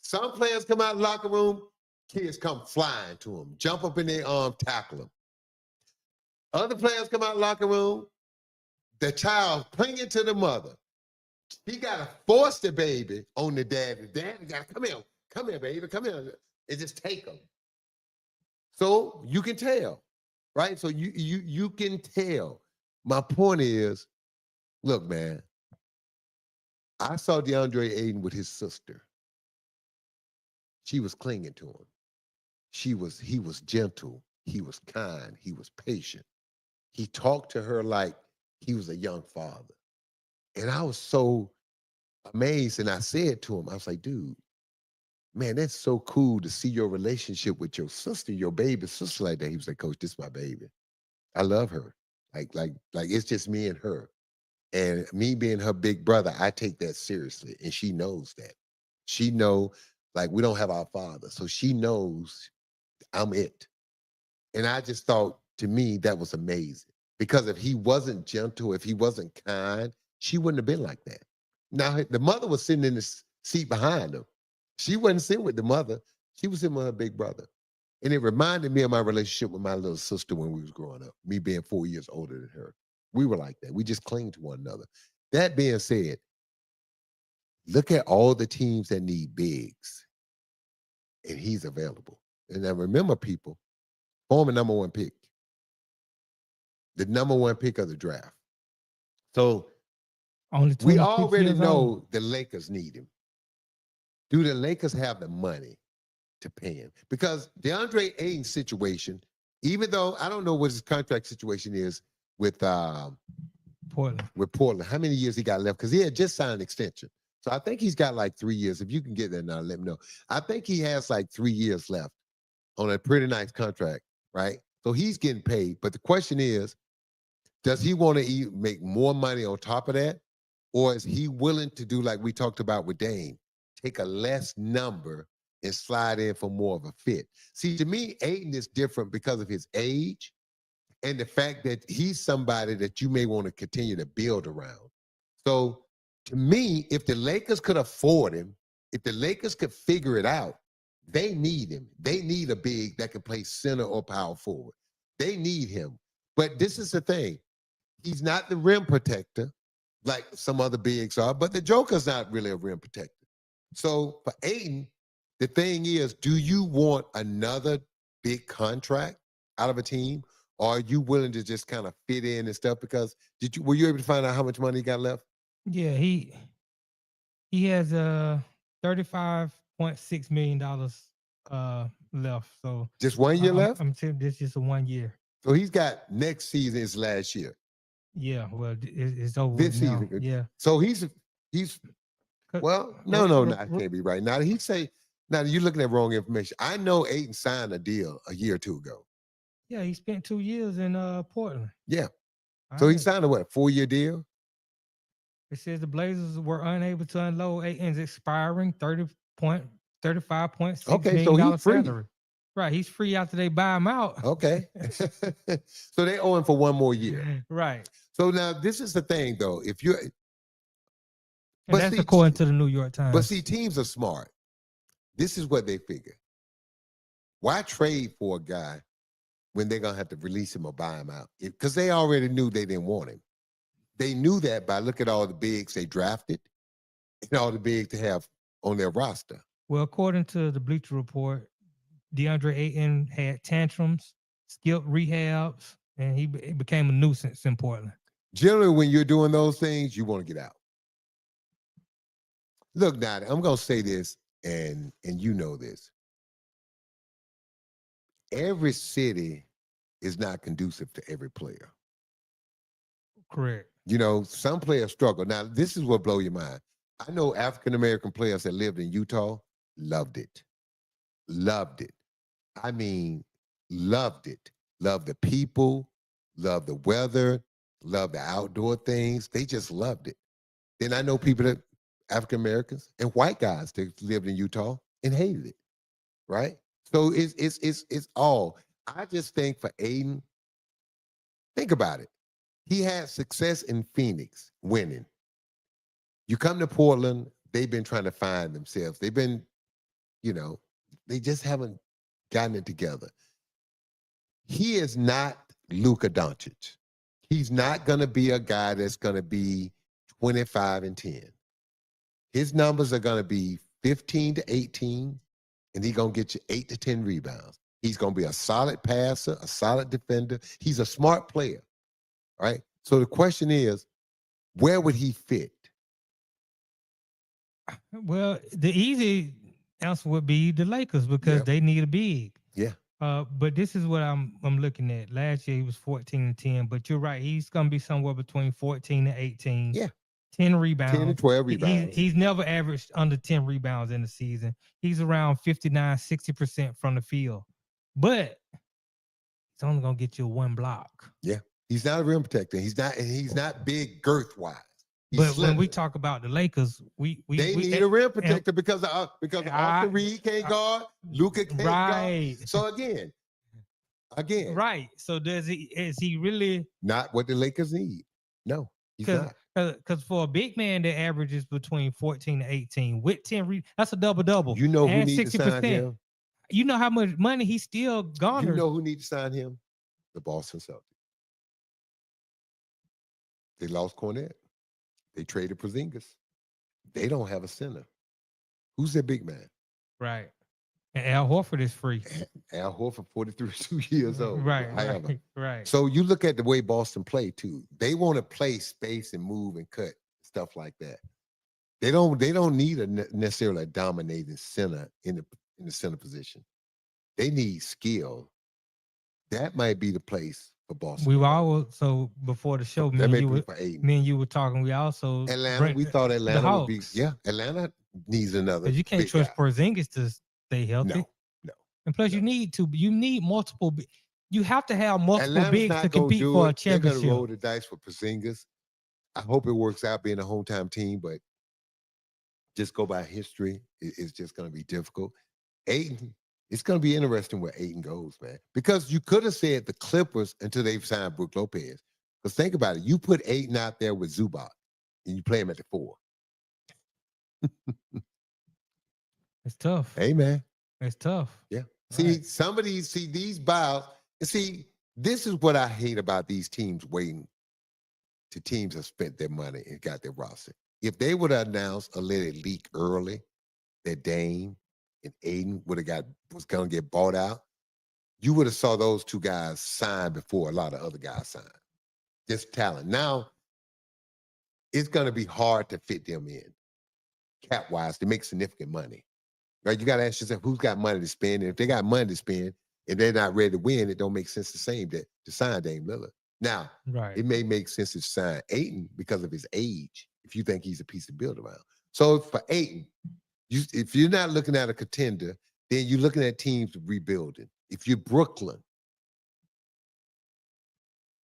Some players come out of the locker room, kids come flying to them, jump up in their arm, tackle them. Other players come out of the locker room, the child clinging to the mother. He got to force the baby on the dad. The dad got to come here, baby, come here, and just take them. So you can tell, right? So you can tell. My point is, look, man, I saw DeAndre Ayton with his sister. She was clinging to him. He was gentle. He was kind. He was patient. He talked to her like he was a young father. And I was so amazed. And I said to him, I was like, dude, man, that's so cool to see your relationship with your sister, your baby sister like that. He was like, Coach, this is my baby. I love her. Like it's just me and her. And me being her big brother, I take that seriously. And she knows that. She know, like, we don't have our father. So she knows I'm it. And I just thought, to me, that was amazing. Because if he wasn't gentle, if he wasn't kind, she wouldn't have been like that. Now, the mother was sitting in the seat behind him. She wasn't sitting with the mother. She was sitting with her big brother. And it reminded me of my relationship with my little sister when we was growing up, me being 4 years older than her. We were like that. We just cling to one another. That being said, look at all the teams that need bigs, and he's available. And now remember, people, former number one pick, the number one pick of the draft. So we already know the Lakers need him. Do the Lakers have the money to pay him? Because DeAndre Ayton's situation, even though I don't know what his contract situation is with Portland. How many years he got left? Because he had just signed an extension. So I think he's got like 3 years. If you can get that now, let me know. I think he has like 3 years left on a pretty nice contract, right? So he's getting paid. But the question is, does he want to make more money on top of that? Or is he willing to do like we talked about with Dame, take a less number and slide in for more of a fit? See, to me, Ayton is different because of his age and the fact that he's somebody that you may want to continue to build around. So to me, if the Lakers could afford him, if the Lakers could figure it out, they need him. They need a big that can play center or power forward. They need him. But this is the thing. He's not the rim protector like some other bigs are, but the Joker's not really a rim protector. So for Ayton, the thing is, do you want another big contract out of a team? Or are you willing to just kind of fit in and stuff? Because were you able to find out how much money he got left? Yeah, he has $35.6 million left. So just 1 year left? I'm saying this is just a 1 year. So he's got next season is last year. Yeah, well, it's over this now. season. Yeah. So he's well, no, I can't be right. Now he say, now you're looking at wrong information. I know Ayton signed a deal a year or two ago. Yeah, he spent 2 years in Portland. Yeah. So he signed a what, 4-year deal? It says the Blazers were unable to unload Ayton's expiring $35.6 million salary. Right, he's free after they buy him out. Okay. So they owe him for 1 more year. Right. So now this is the thing, though. If you're, and that's according to the New York Times. But see, teams are smart. This is what they figure. Why trade for a guy when they're going to have to release him or buy him out? Because they already knew they didn't want him. They knew that by looking at all the bigs they drafted and all the bigs they have on their roster. Well, according to the Bleacher Report, DeAndre Ayton had tantrums, skipped rehabs, and he became a nuisance in Portland. Generally, when you're doing those things, you want to get out. Look, now, I'm going to say this, and you know this. Every city is not conducive to every player. Correct. You know, some players struggle. Now, this is what blows your mind. I know African-American players that lived in Utah, loved it. Loved it. I mean, loved it. Loved the people, loved the weather, loved the outdoor things. They just loved it. Then I know people that, African-Americans and white guys that lived in Utah and hated it, right? So it's all. I just think for Ayton, think about it. He had success in Phoenix, winning. You come to Portland, they've been trying to find themselves. They've been You know, they just haven't gotten it together. He is not Luka Doncic. He's not going to be a guy that's going to be 25 and 10. His numbers are going to be 15 to 18, and he's going to get you 8 to 10 rebounds. He's going to be a solid passer, a solid defender. He's a smart player, right? So the question is, where would he fit? Well, the easy answer would be the Lakers because they need a big. Yeah. But this is what I'm looking at. Last year he was 14 and 10, but you're right. He's gonna be somewhere between 14 and 18. Yeah. 10 rebounds. 10 to 12 rebounds. He's never averaged under 10 rebounds in the season. He's around 59, 60% from the field. But it's only gonna get you one block. Yeah. He's not a rim protector. He's not big girth wise. But when we talk about the Lakers, we need a rim protector because Austin Reed can't guard, Luka can't guard. So again. Right. So is he really not what the Lakers need? No, he's not. Because for a big man that averages between 14 to 18 with 10 that's a double-double. You know who needs to sign him? You know how much money he still garners. You know who needs to sign him? The Boston Celtics. They lost Cornette. They traded Porzingis. They don't have a center. Who's their big man? Right. And Al Horford is free. Al Horford, 42 years old. Right. So you look at the way Boston play too. They want to play space and move and cut, stuff like that. They don't need necessarily a dominating center in the center position. They need skill. That might be the place for Boston. We were also before the show, me and you were talking. We also Atlanta. We thought Atlanta would be. Yeah, Atlanta needs another. Because you can't trust Porzingis to stay healthy. No. And plus, you need multiple. You have to have multiple bigs to compete for a championship. They're going to roll the dice for Porzingis. I hope it works out being a hometown team, but just go by history. It's just going to be difficult. Ayton. It's going to be interesting where Ayton goes, man. Because you could have said the Clippers until they've signed Brook Lopez. Because think about it. You put Ayton out there with Zubac, and you play him at the 4. It's tough. Hey, man. It's tough. Yeah. See, some of these buyouts, and this is what I hate about these teams waiting till teams have spent their money and got their roster. If they would have announced or let it leak early that Dame and Ayton was going to get bought out, you would have saw those two guys sign before a lot of other guys signed. Just talent. Now, it's going to be hard to fit them in, cap-wise, to make significant money. Right? You got to ask yourself, who's got money to spend? And if they got money to spend and they're not ready to win, it don't make sense to sign Dame Lillard. Now, it may make sense to sign Ayton because of his age, if you think he's a piece to build around. So for Ayton, if you're not looking at a contender, then you're looking at teams rebuilding. If you're Brooklyn,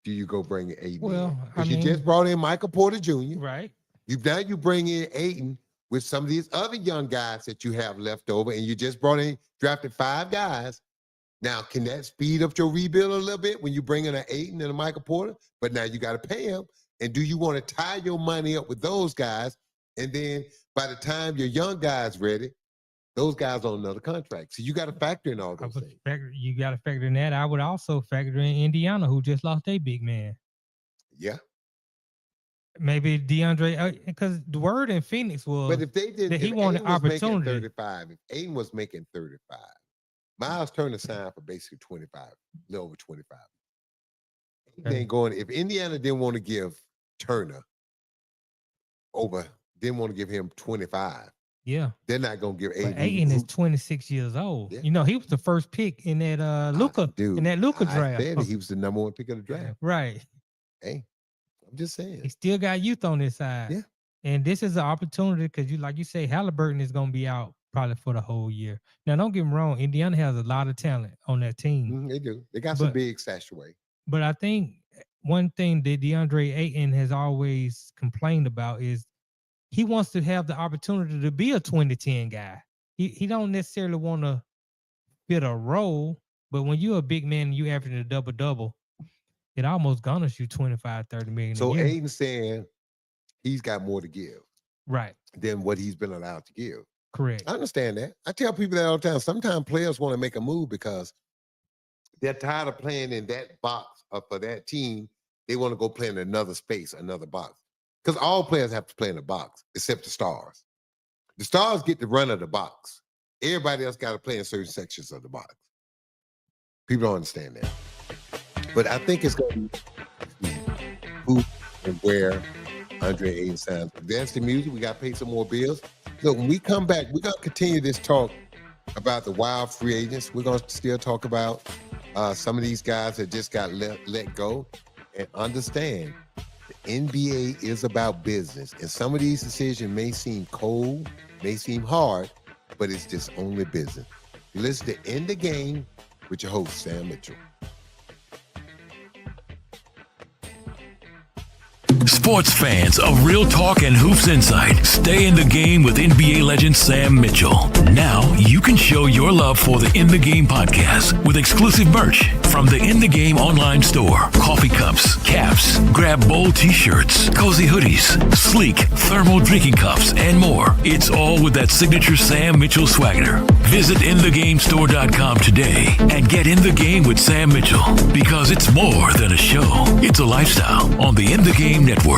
do you go bring Ayton? Well, because you just brought in Michael Porter Jr. Right. Now you bring in Ayton with some of these other young guys that you have left over, and you just drafted 5 guys. Now, can that speed up your rebuild a little bit when you bring in an Ayton and a Michael Porter? But now you got to pay him. And do you want to tie your money up with those guys? And then by the time your young guy's ready, those guys on another contract. So you got to factor in all those things. You got to factor in that. I would also factor in Indiana, who just lost their big man. Yeah. Maybe DeAndre, because the word in Phoenix was but if they did, that he wanted opportunity. 35, if Ayton was making 35, Miles Turner signed for basically 25, a little over 25. If Indiana didn't want to give Turner didn't want to give him 25. Yeah. They're not going to give Ayton. Ayton is 26 years old. Yeah. You know, he was the first pick in that Luka draft. I said he was the number 1 pick of the draft. Right. Hey, I'm just saying. He still got youth on his side. Yeah. And this is an opportunity because like you say, Halliburton is going to be out probably for the whole year. Now, don't get me wrong. Indiana has a lot of talent on that team. They do. They got some big statuary. But I think one thing that DeAndre Ayton has always complained about is he wants to have the opportunity to be a 2010 guy. He don't necessarily want to fit a role, but when you're a big man and you average a double-double, it almost garners you 25, 30 million. So Ayton's saying he's got more to give. Right. Than what he's been allowed to give. Correct. I understand that. I tell people that all the time. Sometimes players want to make a move because they're tired of playing in that box or for that team. They want to go play in another space, another box. Because all players have to play in a box, except the stars. The stars get the run of the box. Everybody else got to play in certain sections of the box. People don't understand that. But I think it's going to be who and where Andre Ayton signs. That's the music. We got to pay some more bills. Look, when we come back, we're going to continue this talk about the wild free agents. We're going to still talk about some of these guys that just got let go, and understand the NBA is about business. And some of these decisions may seem cold, may seem hard, but it's just only business. Listen to In the Game with your host, Sam Mitchell. Sports fans of Real Talk and Hoops Insight, stay in the game with NBA legend Sam Mitchell. Now you can show your love for the In the Game podcast with exclusive merch from the In the Game online store. Coffee cups, caps, grab bold t-shirts, cozy hoodies, sleek thermal drinking cups, and more. It's all with that signature Sam Mitchell swagger. Visit InTheGameStore.com today and get in the game with Sam Mitchell, because it's more than a show. It's a lifestyle on the In the Game Network.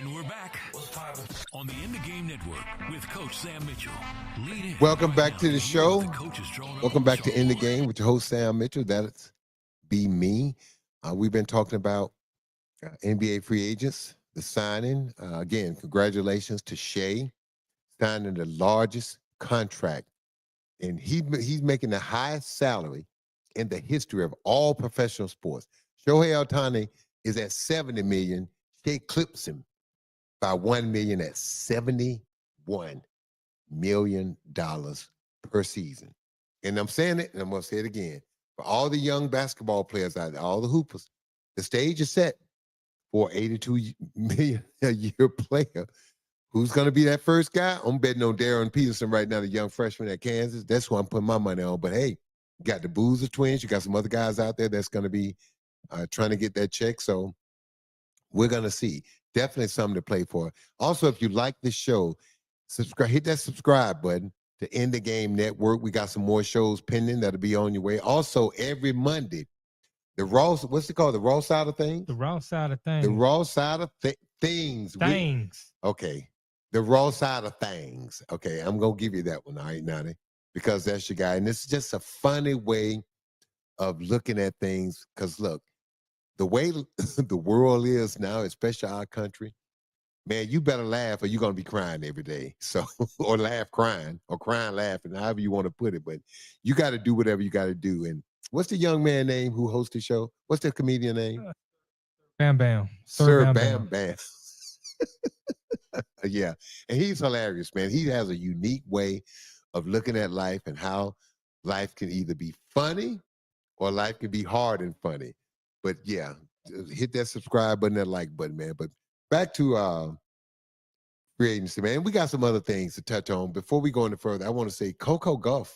And we're back on the In the Game Network with Coach Sam Mitchell. Welcome back to the show. Welcome back to In the Game with your host, Sam Mitchell. That's be me. We've been talking about NBA free agents, the signing. Again, congratulations to Shai, signing the largest contract. And he's making the highest salary in the history of all professional sports. Shohei Ohtani is at $70 million. Shai clips him by $1 million at $71 million per season. And I'm saying it, and I'm going to say it again. For all the young basketball players out there, all the hoopers, the stage is set for $82 million a year player. Who's going to be that first guy? I'm betting on Darren Peterson right now, the young freshman at Kansas. That's who I'm putting my money on. But, hey, you got the Boozer twins. You got some other guys out there that's going to be trying to get that check. So we're going to see. Definitely something to play for. Also, if you like this show, subscribe. Hit that subscribe button to In the Game Network. We got some more shows pending that'll be on your way. Also, every Monday, the raw, what's it called? The raw side of things? The raw side of things. The raw side of things. Okay. The raw side of things. Okay. I'm going to give you that one. All right, Nani, because that's your guy. And it's just a funny way of looking at things. Because, look, the way the world is now, especially our country, man, you better laugh or you're going to be crying every day. So, or laugh crying, or crying laughing, however you want to put it. But you got to do whatever you got to do. And what's the young man name who hosts the show? What's the comedian name? Bam Bam. Sir Bam Bam. Yeah. And he's hilarious, man. He has a unique way of looking at life and how life can either be funny or life can be hard and funny. But yeah, hit that subscribe button, that like button, man. But back to free agency, man. We got some other things to touch on. Before we go any further, I want to say Coco Gauff,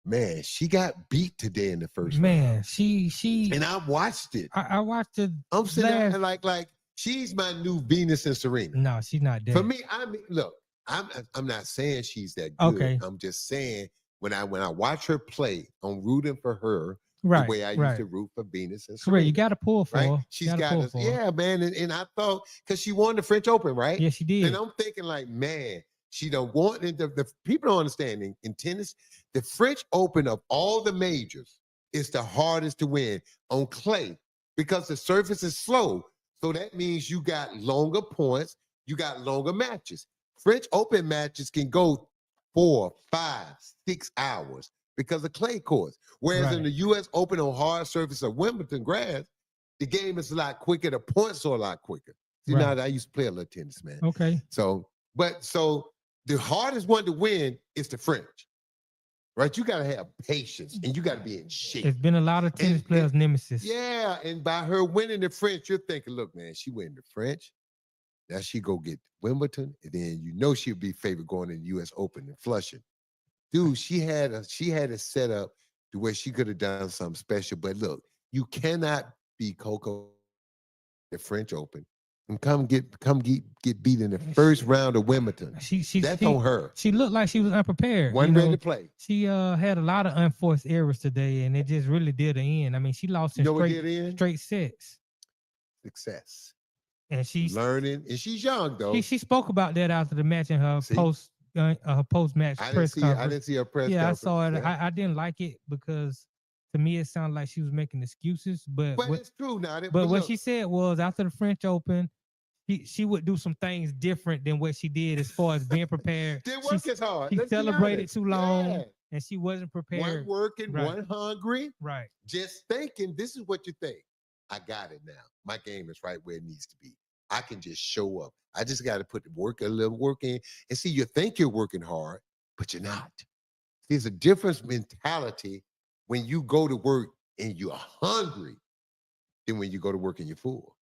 man, she got beat today in the first round. She and I watched it. I watched it. I'm sitting there like she's my new Venus and Serena. No, she's not there. For me, I mean, look, I'm not saying she's that good. Okay. I'm just saying when I watch her play, I'm rooting for her. the way I used to root for Venus and Serena. Right, you got to pull for right? her. She's got us. Yeah, man. And I thought, because she won the French Open, right? Yeah, she did. And I'm thinking like, man, she don't want it. The people don't understand in tennis, the French Open of all the majors is the hardest to win on clay because the surface is slow. So that means you got longer points, you got longer matches. French Open matches can go 4, 5, 6 hours because of clay courts. Whereas in the U.S. Open on hard surface of Wimbledon grass, the game is a lot quicker. The points are a lot quicker. See, now I used to play a little tennis, man. Okay. So the hardest one to win is the French, right? You got to have patience and you got to be in shape. It's been a lot of tennis players' nemesis. Yeah, and by her winning the French, you're thinking, look, man, she win the French. Now she go get Wimbledon, and then you know she'll be favored going in the U.S. Open and Flushing. Dude, she had it set up to where she could have done something special. But look, you cannot be Coco the French Open and come get beat in the first round of Wimbledon. That's on her. She looked like she was unprepared. Wasn't ready to play. She had a lot of unforced errors today, and it just really did the end. I mean, she lost in straight sets. Success. And she's learning, and she's young though. She spoke about that after the match in her post-match press conference. I didn't see her press conference. Yeah, I saw it. Yeah. I didn't like it because to me it sounded like she was making excuses. But it's true now. But what she said was after the French Open, she would do some things different than what she did as far as being prepared. Didn't work as hard. She celebrated too long. And she wasn't prepared. One working, one hungry. Right. Just thinking, this is what you think. I got it now. My game is right where it needs to be. I can just show up. I just got to put the work, a little work in. And see, you think you're working hard, but you're not. There's a different mentality when you go to work and you're hungry than when you go to work and you're full.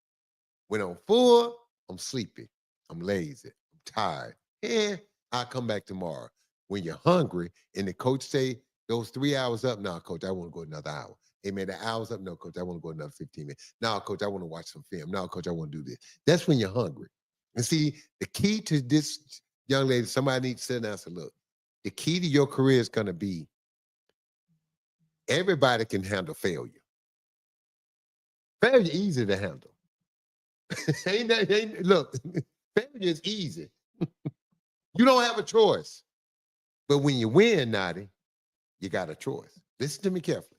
When I'm full, I'm sleepy. I'm lazy. I'm tired. I'll come back tomorrow. When you're hungry and the coach say, those 3 hours up, now, coach, I want to go another hour. Hey, man, the hour's up. No, coach, I want to go another 15 minutes. No, coach, I want to watch some film. No, coach, I want to do this. That's when you're hungry. And see, the key to this young lady, somebody needs to sit down and say, look, the key to your career is going to be everybody can handle failure. Failure easy to handle. Look, failure is easy. You don't have a choice. But when you win, Nadi, you got a choice. Listen to me carefully.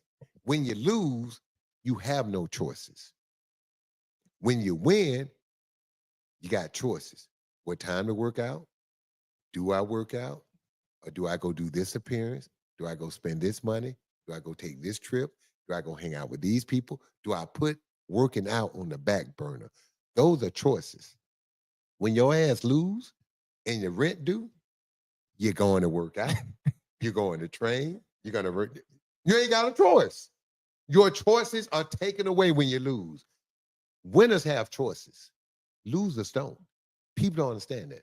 When you lose, you have no choices. When you win, you got choices. What time to work out? Do I work out? Or do I go do this appearance? Do I go spend this money? Do I go take this trip? Do I go hang out with these people? Do I put working out on the back burner? Those are choices. When your ass lose and your rent due, you're going to work out. You're going to train. You're going to work. You ain't got a choice. Your choices are taken away when you lose. Winners have choices. Losers don't. People don't understand that.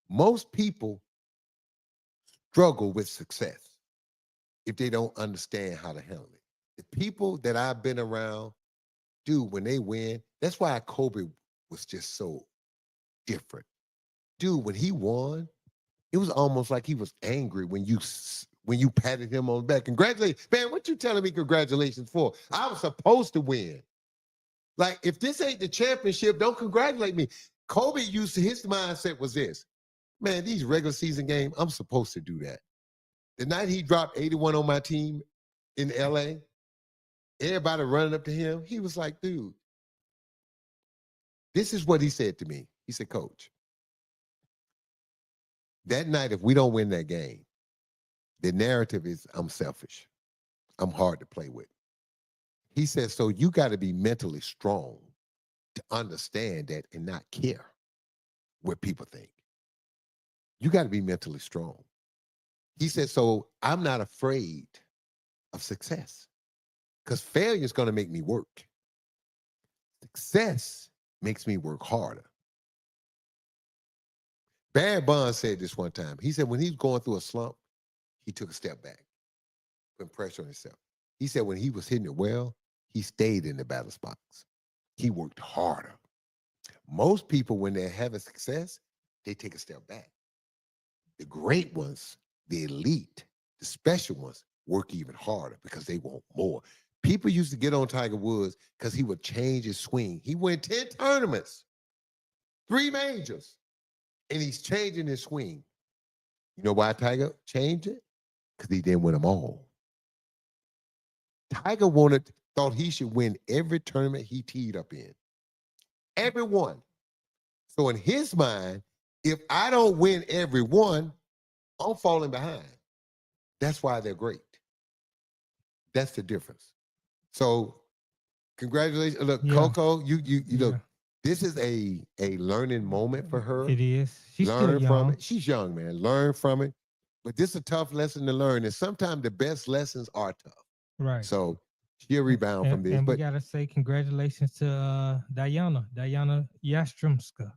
Most people struggle with success if they don't understand how to handle it. The people that I've been around, dude, when they win, that's why Kobe was just so different. Dude, when he won, it was almost like he was angry when you patted him on the back. Congratulations. Man, what you telling me congratulations for? I was supposed to win. Like, if this ain't the championship, don't congratulate me. Kobe his mindset was this. Man, these regular season games, I'm supposed to do that. The night he dropped 81 on my team in LA, everybody running up to him, he was like, dude, this is what he said to me. He said, Coach, that night, if we don't win that game, the narrative is I'm selfish. I'm hard to play with. He said, so you got to be mentally strong to understand that and not care what people think. You got to be mentally strong. He said, so I'm not afraid of success because failure is going to make me work. Success makes me work harder. Barry Bonds said this one time. He said when he was going through a slump, he took a step back, put pressure on himself. He said when he was hitting it well, he stayed in the batter's box. He worked harder. Most people, when they're having success, they take a step back. The great ones, the elite, the special ones, work even harder because they want more. People used to get on Tiger Woods because he would change his swing. He won 10 tournaments, 3 majors, and he's changing his swing. You know why Tiger changed it? Because he didn't win them all. Tiger thought he should win every tournament he teed up in. Every one. So in his mind, if I don't win every one, I'm falling behind. That's why they're great. That's the difference. So congratulations. Look, Coco, you look, this is a learning moment for her. It is. She's Learn still from young. it. She's young, man. Learn from it. But this is a tough lesson to learn. And sometimes the best lessons are tough. Right. So she'll rebound from this. And we gotta say congratulations to Diana Yastremska.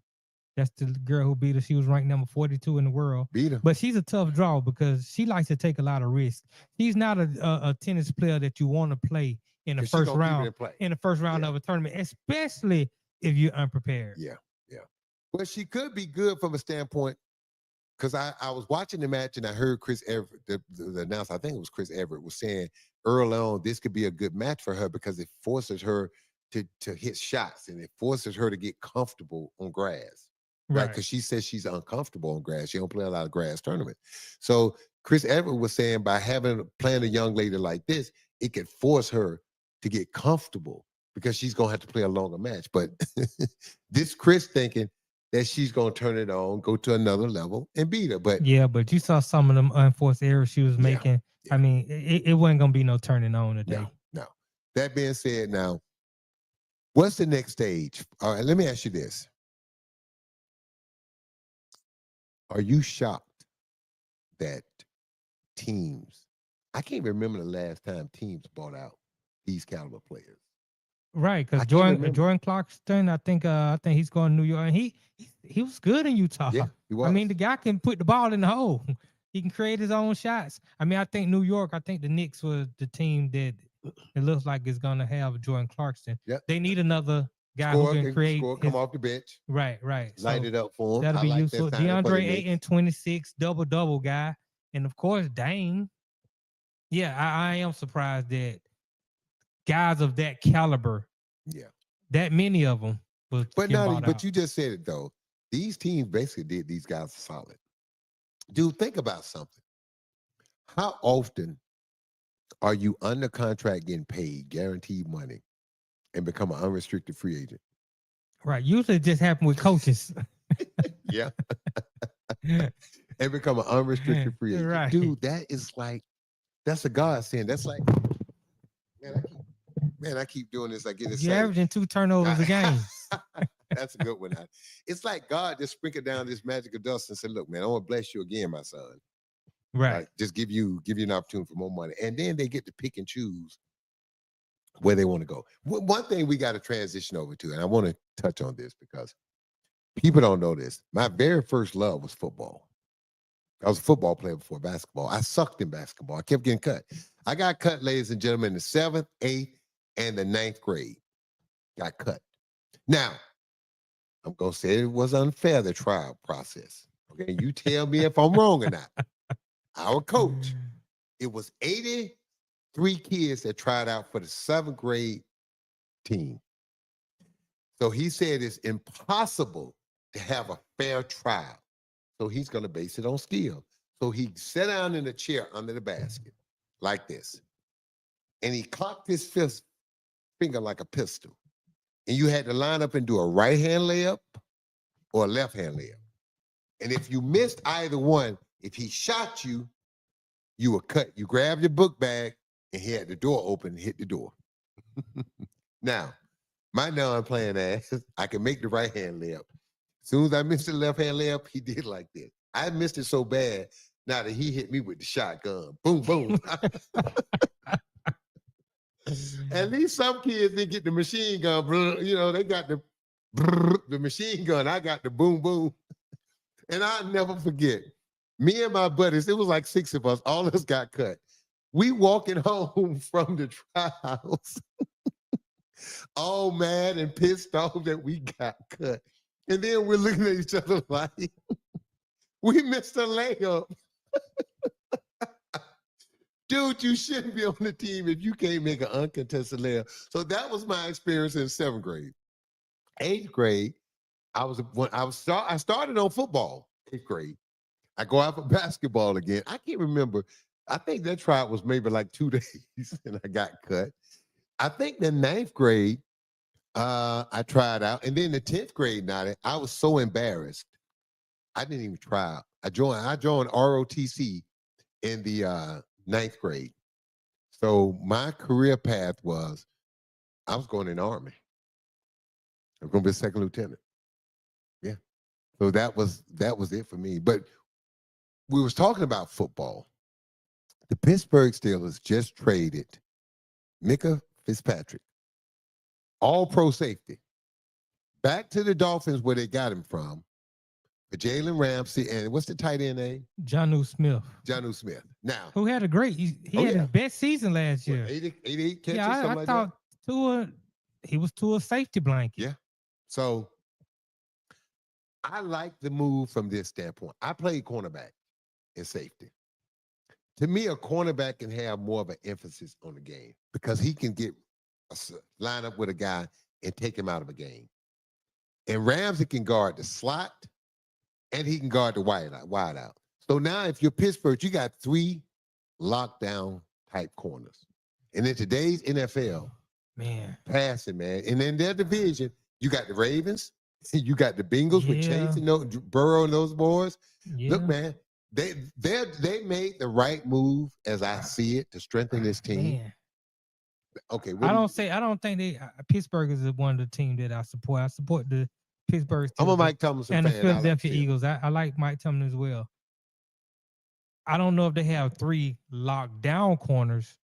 That's the girl who beat her. She was ranked number 42 in the world. Beat her. But she's a tough draw because she likes to take a lot of risks. She's not a tennis player that you want to play in the first round. In the first round of a tournament, especially if you're unprepared. Yeah. Well, she could be good from a standpoint, because I was watching the match and I heard Chris Everett, the announcer, I think it was Chris Everett, was saying early on this could be a good match for her because it forces her to hit shots and it forces her to get comfortable on grass. Right. Because she says she's uncomfortable on grass. She don't play a lot of grass tournaments. So Chris Everett was saying by playing a young lady like this, it could force her to get comfortable because she's going to have to play a longer match. But this Chris thinking that she's going to turn it on, go to another level, and beat her. But but you saw some of them unforced errors she was making. I mean, it wasn't going to be no turning on today. No. That being said, now, what's the next stage? All right, let me ask you this. Are you shocked that teams, I can't remember the last time teams bought out these caliber players. Right, because Jordan Clarkson, I think he's going to New York, and he was good in Utah. Yeah, he was. I mean, the guy can put the ball in the hole. He can create his own shots. I mean, I think New York, I think the Knicks was the team that it looks like is going to have Jordan Clarkson. Yep. They need another guy who can create. Come off the bench. Right. Light it up for him. That'll be useful. DeAndre 8 and 26, double guy, and of course Dame. Yeah, I am surprised that guys of that caliber, that many of them was. But you just said it though. These teams basically did these guys solid. Dude, think about something. How often are you under contract getting paid, guaranteed money, and become an unrestricted free agent? Right. Usually it just happens with coaches. Yeah. And become an unrestricted free agent. Right. Dude, that's a godsend. That's like, I keep doing this. I get it. You're averaging 2 turnovers a game. That's a good one. It's like God just sprinkled down this magical dust and said, look, man, I want to bless you again, my son. Right. Just give you an opportunity for more money. And then they get to pick and choose where they want to go. One thing we got to transition over to, and I want to touch on this because people don't know this. My very first love was football. I was a football player before basketball. I sucked in basketball. I kept getting cut. I got cut, ladies and gentlemen, in the 7th, 8th, and the 9th grade. Got cut. Now, I'm going to say it was unfair, the trial process. Okay, you tell me if I'm wrong or not. Our coach, it was 83 kids that tried out for the 7th grade team. So he said it's impossible to have a fair trial. So he's going to base it on skill. So he sat down in a chair under the basket like this. And he cocked his finger like a pistol. And you had to line up and do a right-hand layup or a left-hand layup. And if you missed either one, if he shot you, you were cut. You grabbed your book bag and he had the door open and hit the door. Now, my non-playing ass, I can make the right-hand layup. As soon as I missed the left-hand layup, he did like this. I missed it so bad now that he hit me with the shotgun. Boom, boom. At least some kids didn't get the machine gun. You know, they got the machine gun. I got the boom, boom. And I'll never forget, me and my buddies, it was like 6 of us, all of us got cut. We walking home from the trials, all mad and pissed off that we got cut. And then we're looking at each other like, we missed a layup. Dude, you shouldn't be on the team if you can't make an uncontested layup. So that was my experience in 7th grade. 8th grade, I started on football. 8th grade, I go out for basketball again. I can't remember. I think that tryout was maybe like 2 days, and I got cut. I think the 9th grade, I tried out, and then the 10th grade night, I was so embarrassed. I didn't even try out. I joined ROTC in the 9th grade. So my career path was I was going in the Army. I'm going to be a 2nd lieutenant. Yeah. So that was it for me. But we was talking about football. The Pittsburgh Steelers just traded Micah Fitzpatrick, all-pro safety, back to the Dolphins where they got him from, for Jalen Ramsey, and what's the tight end name? Jonnu Smith. Jonnu Smith. Now, who had a great, he had his best season last year. 88 catches, I something like thought he was Tua's safety blanket. Yeah. So I like the move from this standpoint. I played cornerback and safety. To me, a cornerback can have more of an emphasis on the game because he can line up with a guy and take him out of a game. And Ramsey can guard the slot and he can guard the wide out. So now if you're Pittsburgh, you got 3 lockdown type corners. And in today's NFL, man, passing, man. And in their division, you got the Ravens, you got the Bengals with Chase and Burrow and those boys. Yeah. Look, man, they made the right move as I see it to strengthen this team. Man. Okay, I don't think Pittsburgh is one of the teams that I support. I support the Pittsburgh Steelers. I'm a Mike Tomlinson and fan. the Philadelphia Eagles. I like Mike Tomlin as well. I don't know if they have 3 lockdown corners.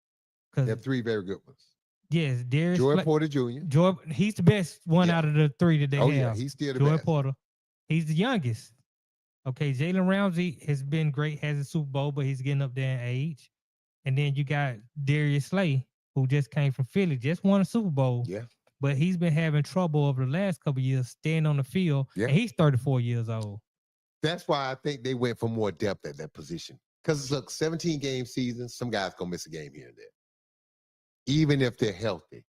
They have 3 very good ones. Yes, Darius Porter Jr. He's the best one out of the 3 that they have. Yeah, he's still the best. Porter. He's the youngest. Okay, Jalen Ramsey has been great, has a Super Bowl, but he's getting up there in age. And then you got Darius Slay, who just came from Philly, just won a Super Bowl. Yeah. But he's been having trouble over the last couple of years staying on the field. Yeah. And he's 34 years old. That's why I think they went for more depth at that position. Because look, 17-game season, some guys gonna miss a game here and there. Even if they're healthy,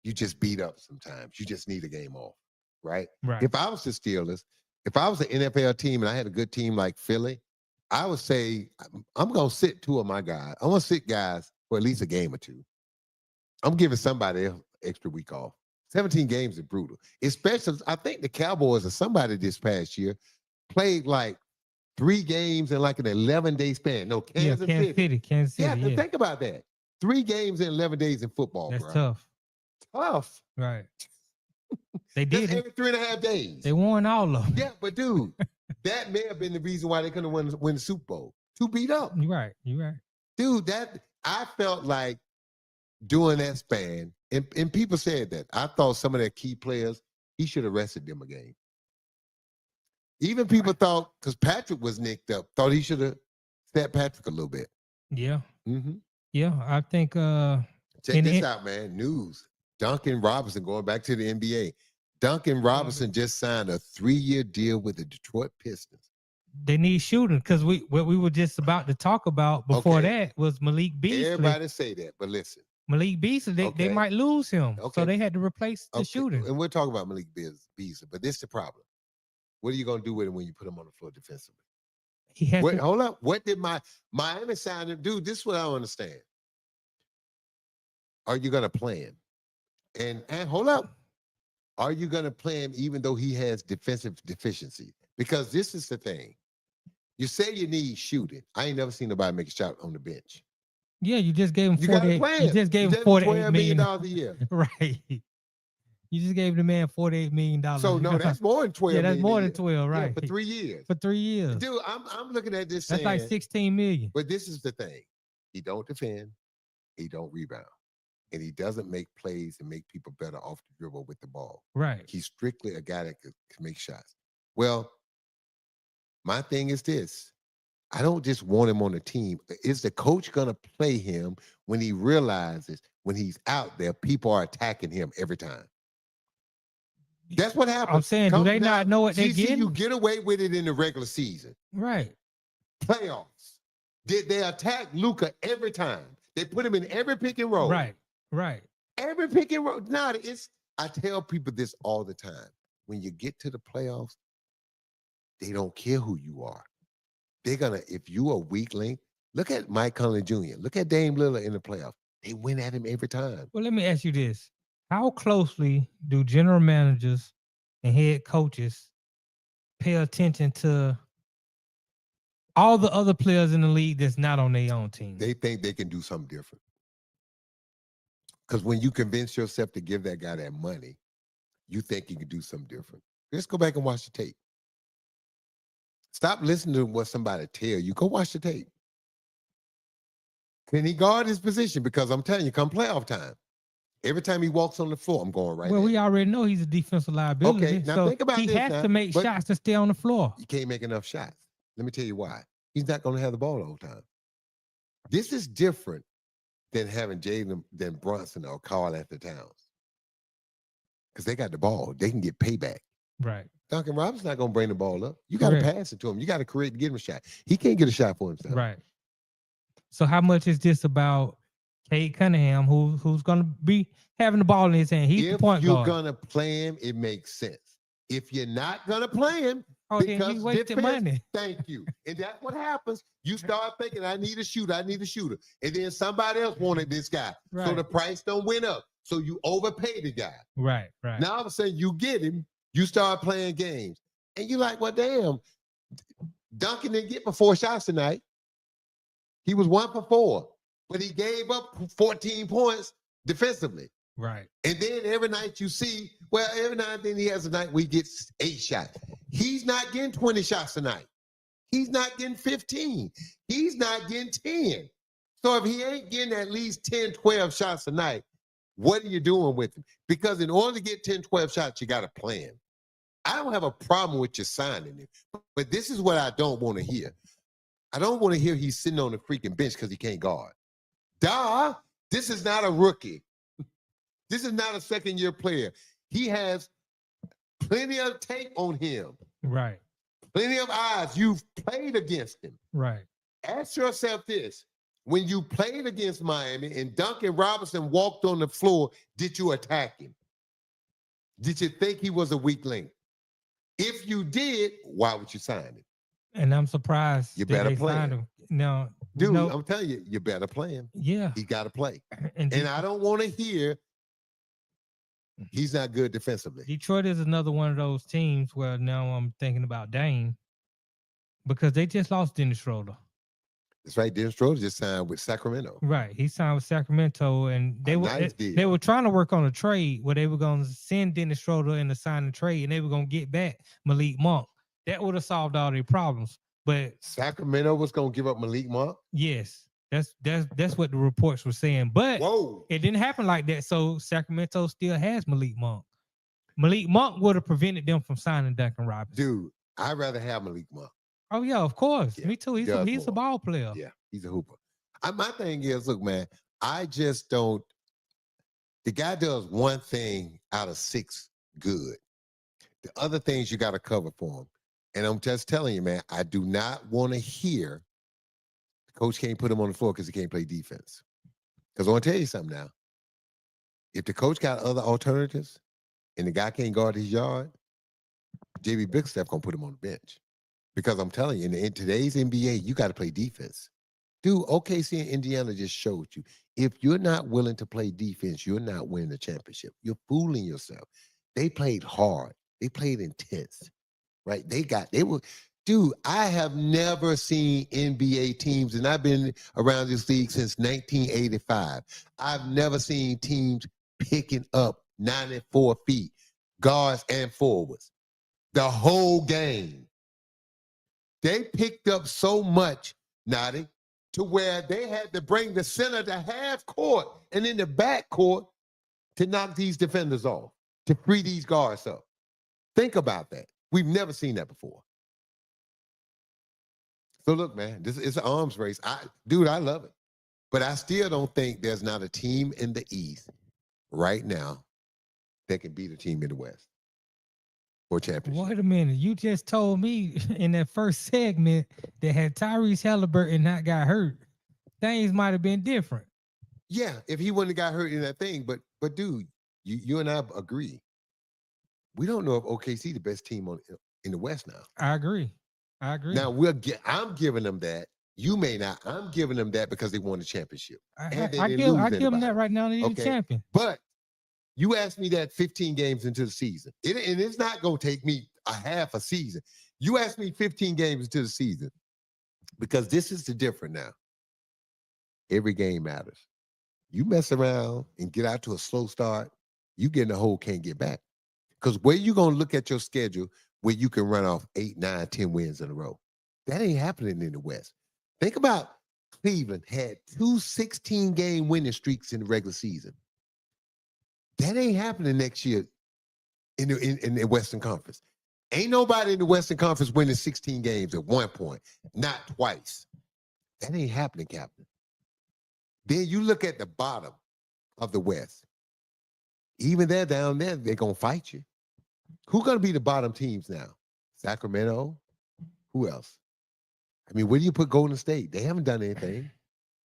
you just beat up sometimes. You just need a game off, right? If I was the Steelers, if I was an NFL team and I had a good team like Philly, I would say, I'm going to sit 2 of my guys. I'm going to sit guys for at least a game or 2. I'm giving somebody else extra week off. 17 games is brutal. Especially, I think the Cowboys or somebody this past year played like 3 games in like an 11-day span. No, Kansas City. Yeah, think about that. 3 games in 11 days in football, That's bro. tough. Tough. Right. They did every 3.5 days. They won all of them. Yeah, but dude, that may have been the reason why they couldn't win the Super Bowl. Too beat up. You're right. You're right. Dude, I felt like during that span, and people said that. I thought some of their key players, he should have rested them a game. Even people thought, because Patrick was nicked up, thought he should have sat Patrick a little bit. Yeah. Mm-hmm. Yeah, I think check this out, man. News. Duncan Robinson going back to the NBA. Duncan Robinson just signed a 3-year deal with the Detroit Pistons. They need shooting because what we were just about to talk about before that was Malik Beasley. Everybody say that, but listen. Malik Beasley, they might lose him. So they had to replace the shooter. And we'll talk about Malik Beasley, but this is the problem. What are you going to do with him when you put him on the floor defensively? Hold up. What did Miami sign him? Dude, this is what I don't understand. Are you going to play him? And hold up. Are you going to play him even though he has defensive deficiency? Because this is the thing. You say you need shooting. I ain't never seen nobody make a shot on the bench. Yeah, you just gave him $48. You just gave him $48 million a year. Right. You just gave the man $48 million. So no, that's more than 12. Yeah, that's more than 12, right? Yeah, for 3 years. For 3 years. Dude, I'm looking at this. That's like $16 million. But this is the thing. He don't defend. He don't rebound. And he doesn't make plays and make people better off the dribble with the ball. Right. He's strictly a guy that can make shots. Well, my thing is this. I don't just want him on the team. Is the coach going to play him when he realizes when he's out there, people are attacking him every time? That's what happens. I'm saying, do they not know what they're getting? You get away with it in the regular season. Right. Playoffs. Did they attack Luka every time? They put him in every pick and roll. Right. Every pick and roll. Now, I tell people this all the time. When you get to the playoffs, they don't care who you are. They're gonna, if you are weak link, look at Mike Conley Jr., look at Dame Lillard in the playoffs. They win at him every time. Well, let me ask you this. How closely do general managers and head coaches pay attention to all the other players in the league that's not on their own team? They think they can do something different. Because when you convince yourself to give that guy that money, you think you can do something different. Just go back and watch the tape. Stop listening to what somebody tell you. Go watch the tape. Can he guard his position? Because I'm telling you, come playoff time, every time he walks on the floor, I'm going right. Well, we already know he's a defensive liability. Okay, now so think about he this has now, to make shots to stay on the floor. You can't make enough shots. Let me tell you why. He's not going to have the ball all the time. This is different than having than Brunson or Karl Anthony Towns. Because they got the ball. They can get payback. Right. Duncan Robinson's not going to bring the ball up. You got to pass it to him. You got to create to get him a shot. He can't get a shot for himself. Right. So how much is this about Cade Cunningham, who's going to be having the ball in his hand? He's the point guard. If you're going to play him, it makes sense. If you're not going to play him, then he wasted money. Thank you. And that's what happens. You start thinking, I need a shooter. And then somebody else wanted this guy. Right. So the price don't went up. So you overpay the guy. Right. Now all of a sudden you get him, you start playing games. And you're like, well, damn, Duncan didn't get but 4 shots tonight. He was 1 for 4, but he gave up 14 points defensively. Right. And then every night you see, every now and then he has a night where he gets 8 shots. He's not getting 20 shots a night. He's not getting 15. He's not getting 10. So if he ain't getting at least 10, 12 shots a night, what are you doing with him? Because in order to get 10, 12 shots, you got to play him. I don't have a problem with you signing him, but this is what I don't want to hear. I don't want to hear he's sitting on the freaking bench because he can't guard. This is not a rookie. This is not a second-year player. He has plenty of tape on him. Right. Plenty of eyes. You've played against him. Right. Ask yourself this. When you played against Miami and Duncan Robinson walked on the floor, did you attack him? Did you think he was a weak link? If you did, why would you sign him? And I'm surprised you better play him. Now, dude, I'm telling you, you better play him. Yeah. He got to play. And I don't want to hear he's not good defensively. Detroit is another one of those teams where now I'm thinking about Dame because they just lost Dennis Schroeder. That's right. Dennis Schroeder just signed with Sacramento. Right. He signed with Sacramento, and they were trying to work on a trade where they were going to send Dennis Schroeder in the signing trade, and they were going to get back Malik Monk. That would have solved all their problems. But Sacramento was going to give up Malik Monk? Yes. That's what the reports were saying. But it didn't happen like that. So Sacramento still has Malik Monk. Malik Monk would have prevented them from signing Duncan Robinson. Dude, I'd rather have Malik Monk. Oh, yeah, of course. Yeah, me too. He's a ball player. Yeah, he's a hooper. My thing is, look, man, I just don't. The guy does one thing out of 6 good. The other things you got to cover for him. And I'm just telling you, man, I do not want to hear the coach can't put him on the floor because he can't play defense. Because I want to tell you something now. If the coach got other alternatives and the guy can't guard his yard, J.B. Bickerstaff going to put him on the bench. Because I'm telling you, in today's NBA, you got to play defense. Dude, OKC and Indiana just showed you. If you're not willing to play defense, you're not winning the championship. You're fooling yourself. They played hard. They played intense. Right? Dude, I have never seen NBA teams, and I've been around this league since 1985. I've never seen teams picking up 94 feet, guards and forwards, the whole game. They picked up so much, Nadi, to where they had to bring the center to half court and in the back court to knock these defenders off, to free these guards up. Think about that. We've never seen that before. So look, man, this is an arms race. I love it. But I still don't think there's not a team in the East right now that can beat a team in the West for championship. Wait a minute. You just told me in that first segment that had Tyrese Halliburton not got hurt, things might have been different. Yeah, if he wouldn't have got hurt in that thing, but dude, you and I agree. We don't know if OKC the best team in the West now. I agree. I agree. Now I'm giving them that. You may not. I'm giving them that because they won the championship and they didn't lose I give them anybody. that right now. They're the Okay, champion. but you asked me that 15 games into the season, and it's not going to take me a half a season. You asked me 15 games into the season because this is the difference now. Every game matters. You mess around and get out to a slow start, you get in the hole, can't get back. Because where you going to look at your schedule where you can run off 8, 9, 10 wins in a row? That ain't happening in the West. Think about Cleveland had 2 16-game winning streaks in the regular season. That ain't happening next year in the Western Conference. Ain't nobody in the Western Conference winning 16 games at one point, not twice. That ain't happening, Captain. Then you look at the bottom of the West. Even they're down there, they're going to fight you. Who's going to be the bottom teams now? Sacramento? Who else? I mean, where do you put Golden State? They haven't done anything.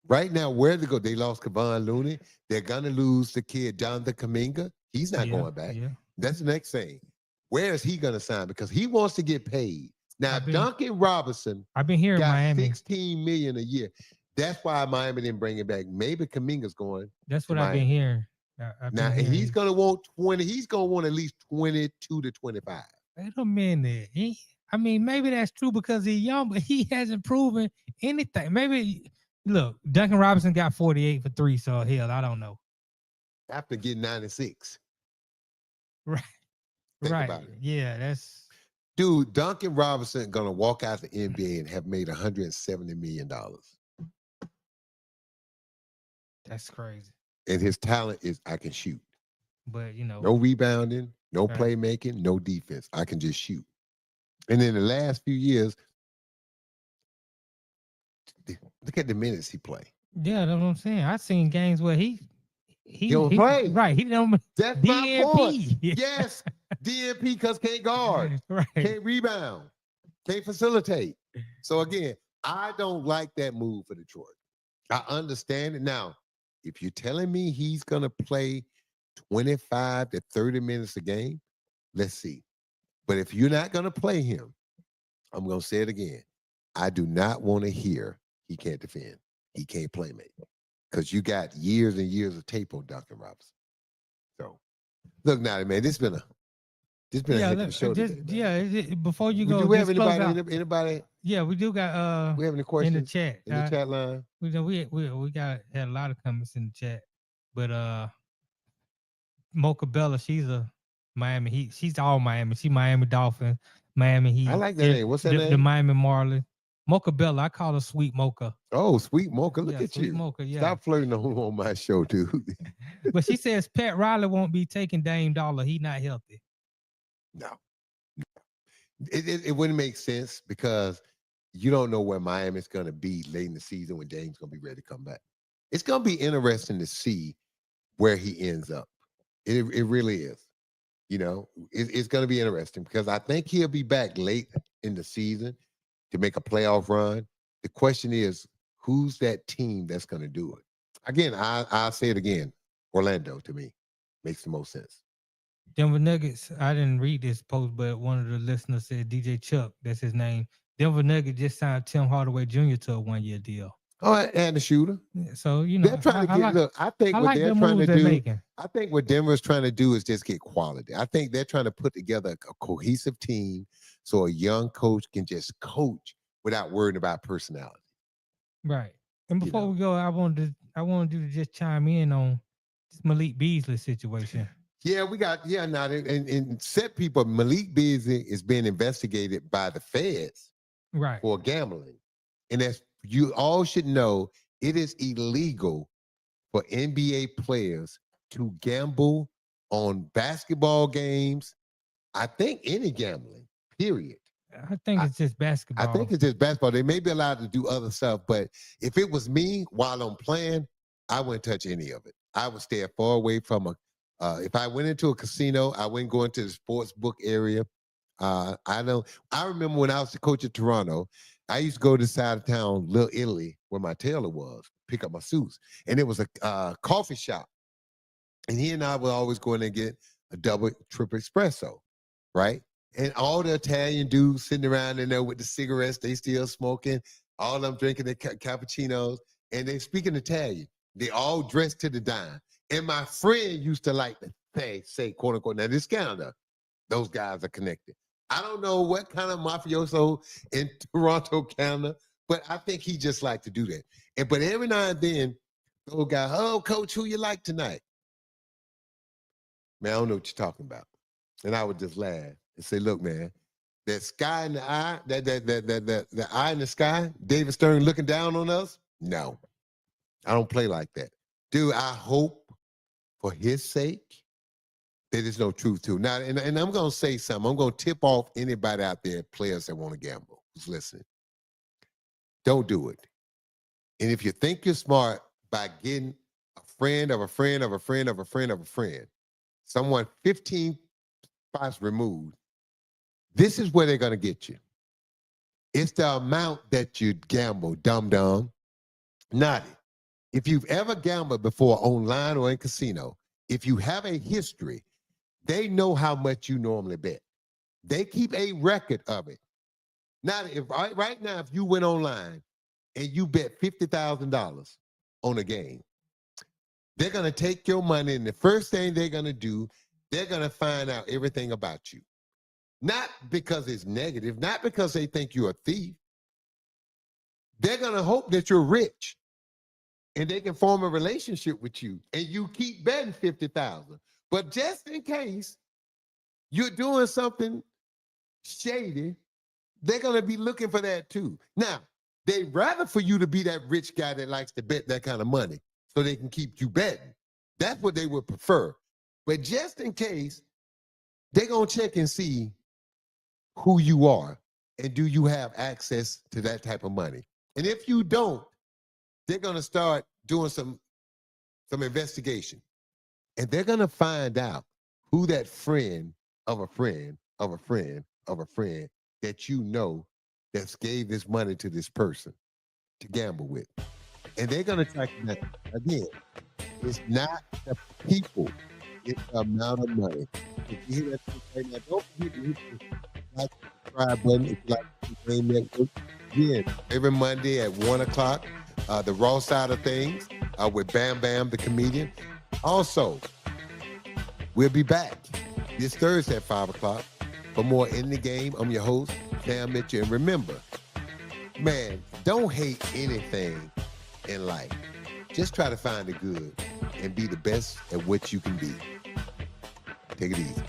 Right now, where they go? They lost Kevon Looney. They're going to lose the kid, Jonathan Kuminga. He's not going back. Yeah. That's the next thing. Where is he going to sign? Because he wants to get paid. Now, Duncan Robinson I've been hearing got Miami. $16 million a year. That's why Miami didn't bring it back. Maybe Kuminga's going. That's what I've been hearing. Now, he's going to want 20. He's going to want at least 22 to 25. Wait a minute. I mean, maybe that's true because he's young, but he hasn't proven anything. Maybe, look, Duncan Robinson got 48 for 3, so hell, I don't know. After getting 96. Right. Think right. about it. Yeah, that's... Dude, Duncan Robinson going to walk out the NBA and have made $170 million. That's crazy. And his talent is I can shoot. But, you know. No rebounding, no playmaking, no defense. I can just shoot. And in the last few years, look at the minutes he played. Yeah, that's what I'm saying. I've seen games where he don't play. Right. He don't. That's DNP. my point. Yes. DNP because can't guard. Right. Can't rebound. Can't facilitate. So again, I don't like that move for Detroit. I understand it. Now, if you're telling me he's going to play 25 to 30 minutes a game, let's see. But if you're not going to play him, I'm going to say it again. I do not want to hear he can't defend. He can't play me. Because you got years and years of tape on Duncan Robinson. So, look now, man, this been a heck of a show today, before you go, do we have anybody? Yeah, we do got we have any questions in the chat. In the chat line? We had a lot of comments in the chat. But Mocha Bella, she's a Miami Heat. She's all Miami. She Miami Dolphins, Miami Heat. I like that name. What's that name? The Miami Marlins. Mocha Bella. I call her Sweet Mocha. Oh, Sweet Mocha. Look at Sweet you. Mocha, yeah. Stop flirting on my show, dude. But she says Pat Riley won't be taking Dame Dollar. He not healthy. No. It wouldn't make sense because you don't know where Miami's going to be late in the season when Dame's going to be ready to come back. It's going to be interesting to see where he ends up. It really is. You know, it's going to be interesting because I think he'll be back late in the season to make a playoff run. The question is, who's that team that's going to do it? Again, I'll say it again. Orlando, to me, makes the most sense. Denver Nuggets, I didn't read this post, but one of the listeners said DJ Chuck, that's his name. Denver Nuggets just signed Tim Hardaway Jr. to a 1-year deal. Oh, and the shooter. Yeah, so, you know, they're trying to get, look, I think what they're trying to do, I think what Denver's trying to do is just get quality. I think they're trying to put together a cohesive team so a young coach can just coach without worrying about personality. Right. And before we go, I wanted you to just chime in on this Malik Beasley situation. Yeah, now, and set people, Malik Beasley is being investigated by the feds for gambling. And as you all should know, it is illegal for NBA players to gamble on basketball games. I think any gambling, period. I think it's just basketball. I think it's just basketball. They may be allowed to do other stuff, but if it was me while I'm playing, I wouldn't touch any of it. I would stay far away from if I went into a casino, I wouldn't go into the sports book area. I remember when I was the coach of Toronto, I used to go to the side of town, Little Italy, where my tailor was, pick up my suits. And it was a coffee shop. And he and I would always go in and get a double, triple espresso, right? And all the Italian dudes sitting around in there with the cigarettes, they still smoking. All of them drinking the cappuccinos, and they speaking Italian. They all dressed to the dime. And my friend used to like to say, quote unquote, now this Canada, those guys are connected. I don't know what kind of mafioso in Toronto, Canada, but I think he just liked to do that. But every now and then, those guys, oh, coach, who you like tonight? Man, I don't know what you're talking about. And I would just laugh and say, look, man, that sky in the eye, the eye in the sky, David Stern looking down on us? No, I don't play like that. Dude, I hope for his sake that there's no truth to it. Now, and I'm going to say something. I'm going to tip off anybody out there, players that want to gamble, who's listening. Don't do it. And if you think you're smart by getting a friend of a friend of a friend of a friend of a friend, someone 15 spots removed, this is where they're going to get you. It's the amount that you gamble, dum-dum. Not it. If you've ever gambled before online or in casino, if you have a history, they know how much you normally bet. They keep a record of it. Now, if right now, if you went online and you bet $50,000 on a game, they're going to take your money, and the first thing they're going to do, they're going to find out everything about you. Not because it's negative, not because they think you're a thief. They're going to hope that you're rich and they can form a relationship with you, and you keep betting 50,000. But just in case you're doing something shady, they're going to be looking for that too. Now, they'd rather for you to be that rich guy that likes to bet that kind of money so they can keep you betting. That's what they would prefer. But just in case, they're going to check and see who you are and do you have access to that type of money. And if you don't, they're going to start doing some investigation. And they're going to find out who that friend of a friend of a friend of a friend that you know that's gave this money to this person to gamble with. And they're going to track that. Again, it's not the people, it's the amount of money. If you hear that right now, don't forget to hit the like, subscribe button if you like the Game Network. Again, every Monday at 1 o'clock, the Raw Side of Things with Bam Bam, the comedian. Also, we'll be back this Thursday at 5 o'clock for more In the Game. I'm your host, Sam Mitchell. And remember, man, don't hate anything in life. Just try to find the good and be the best at what you can be. Take it easy.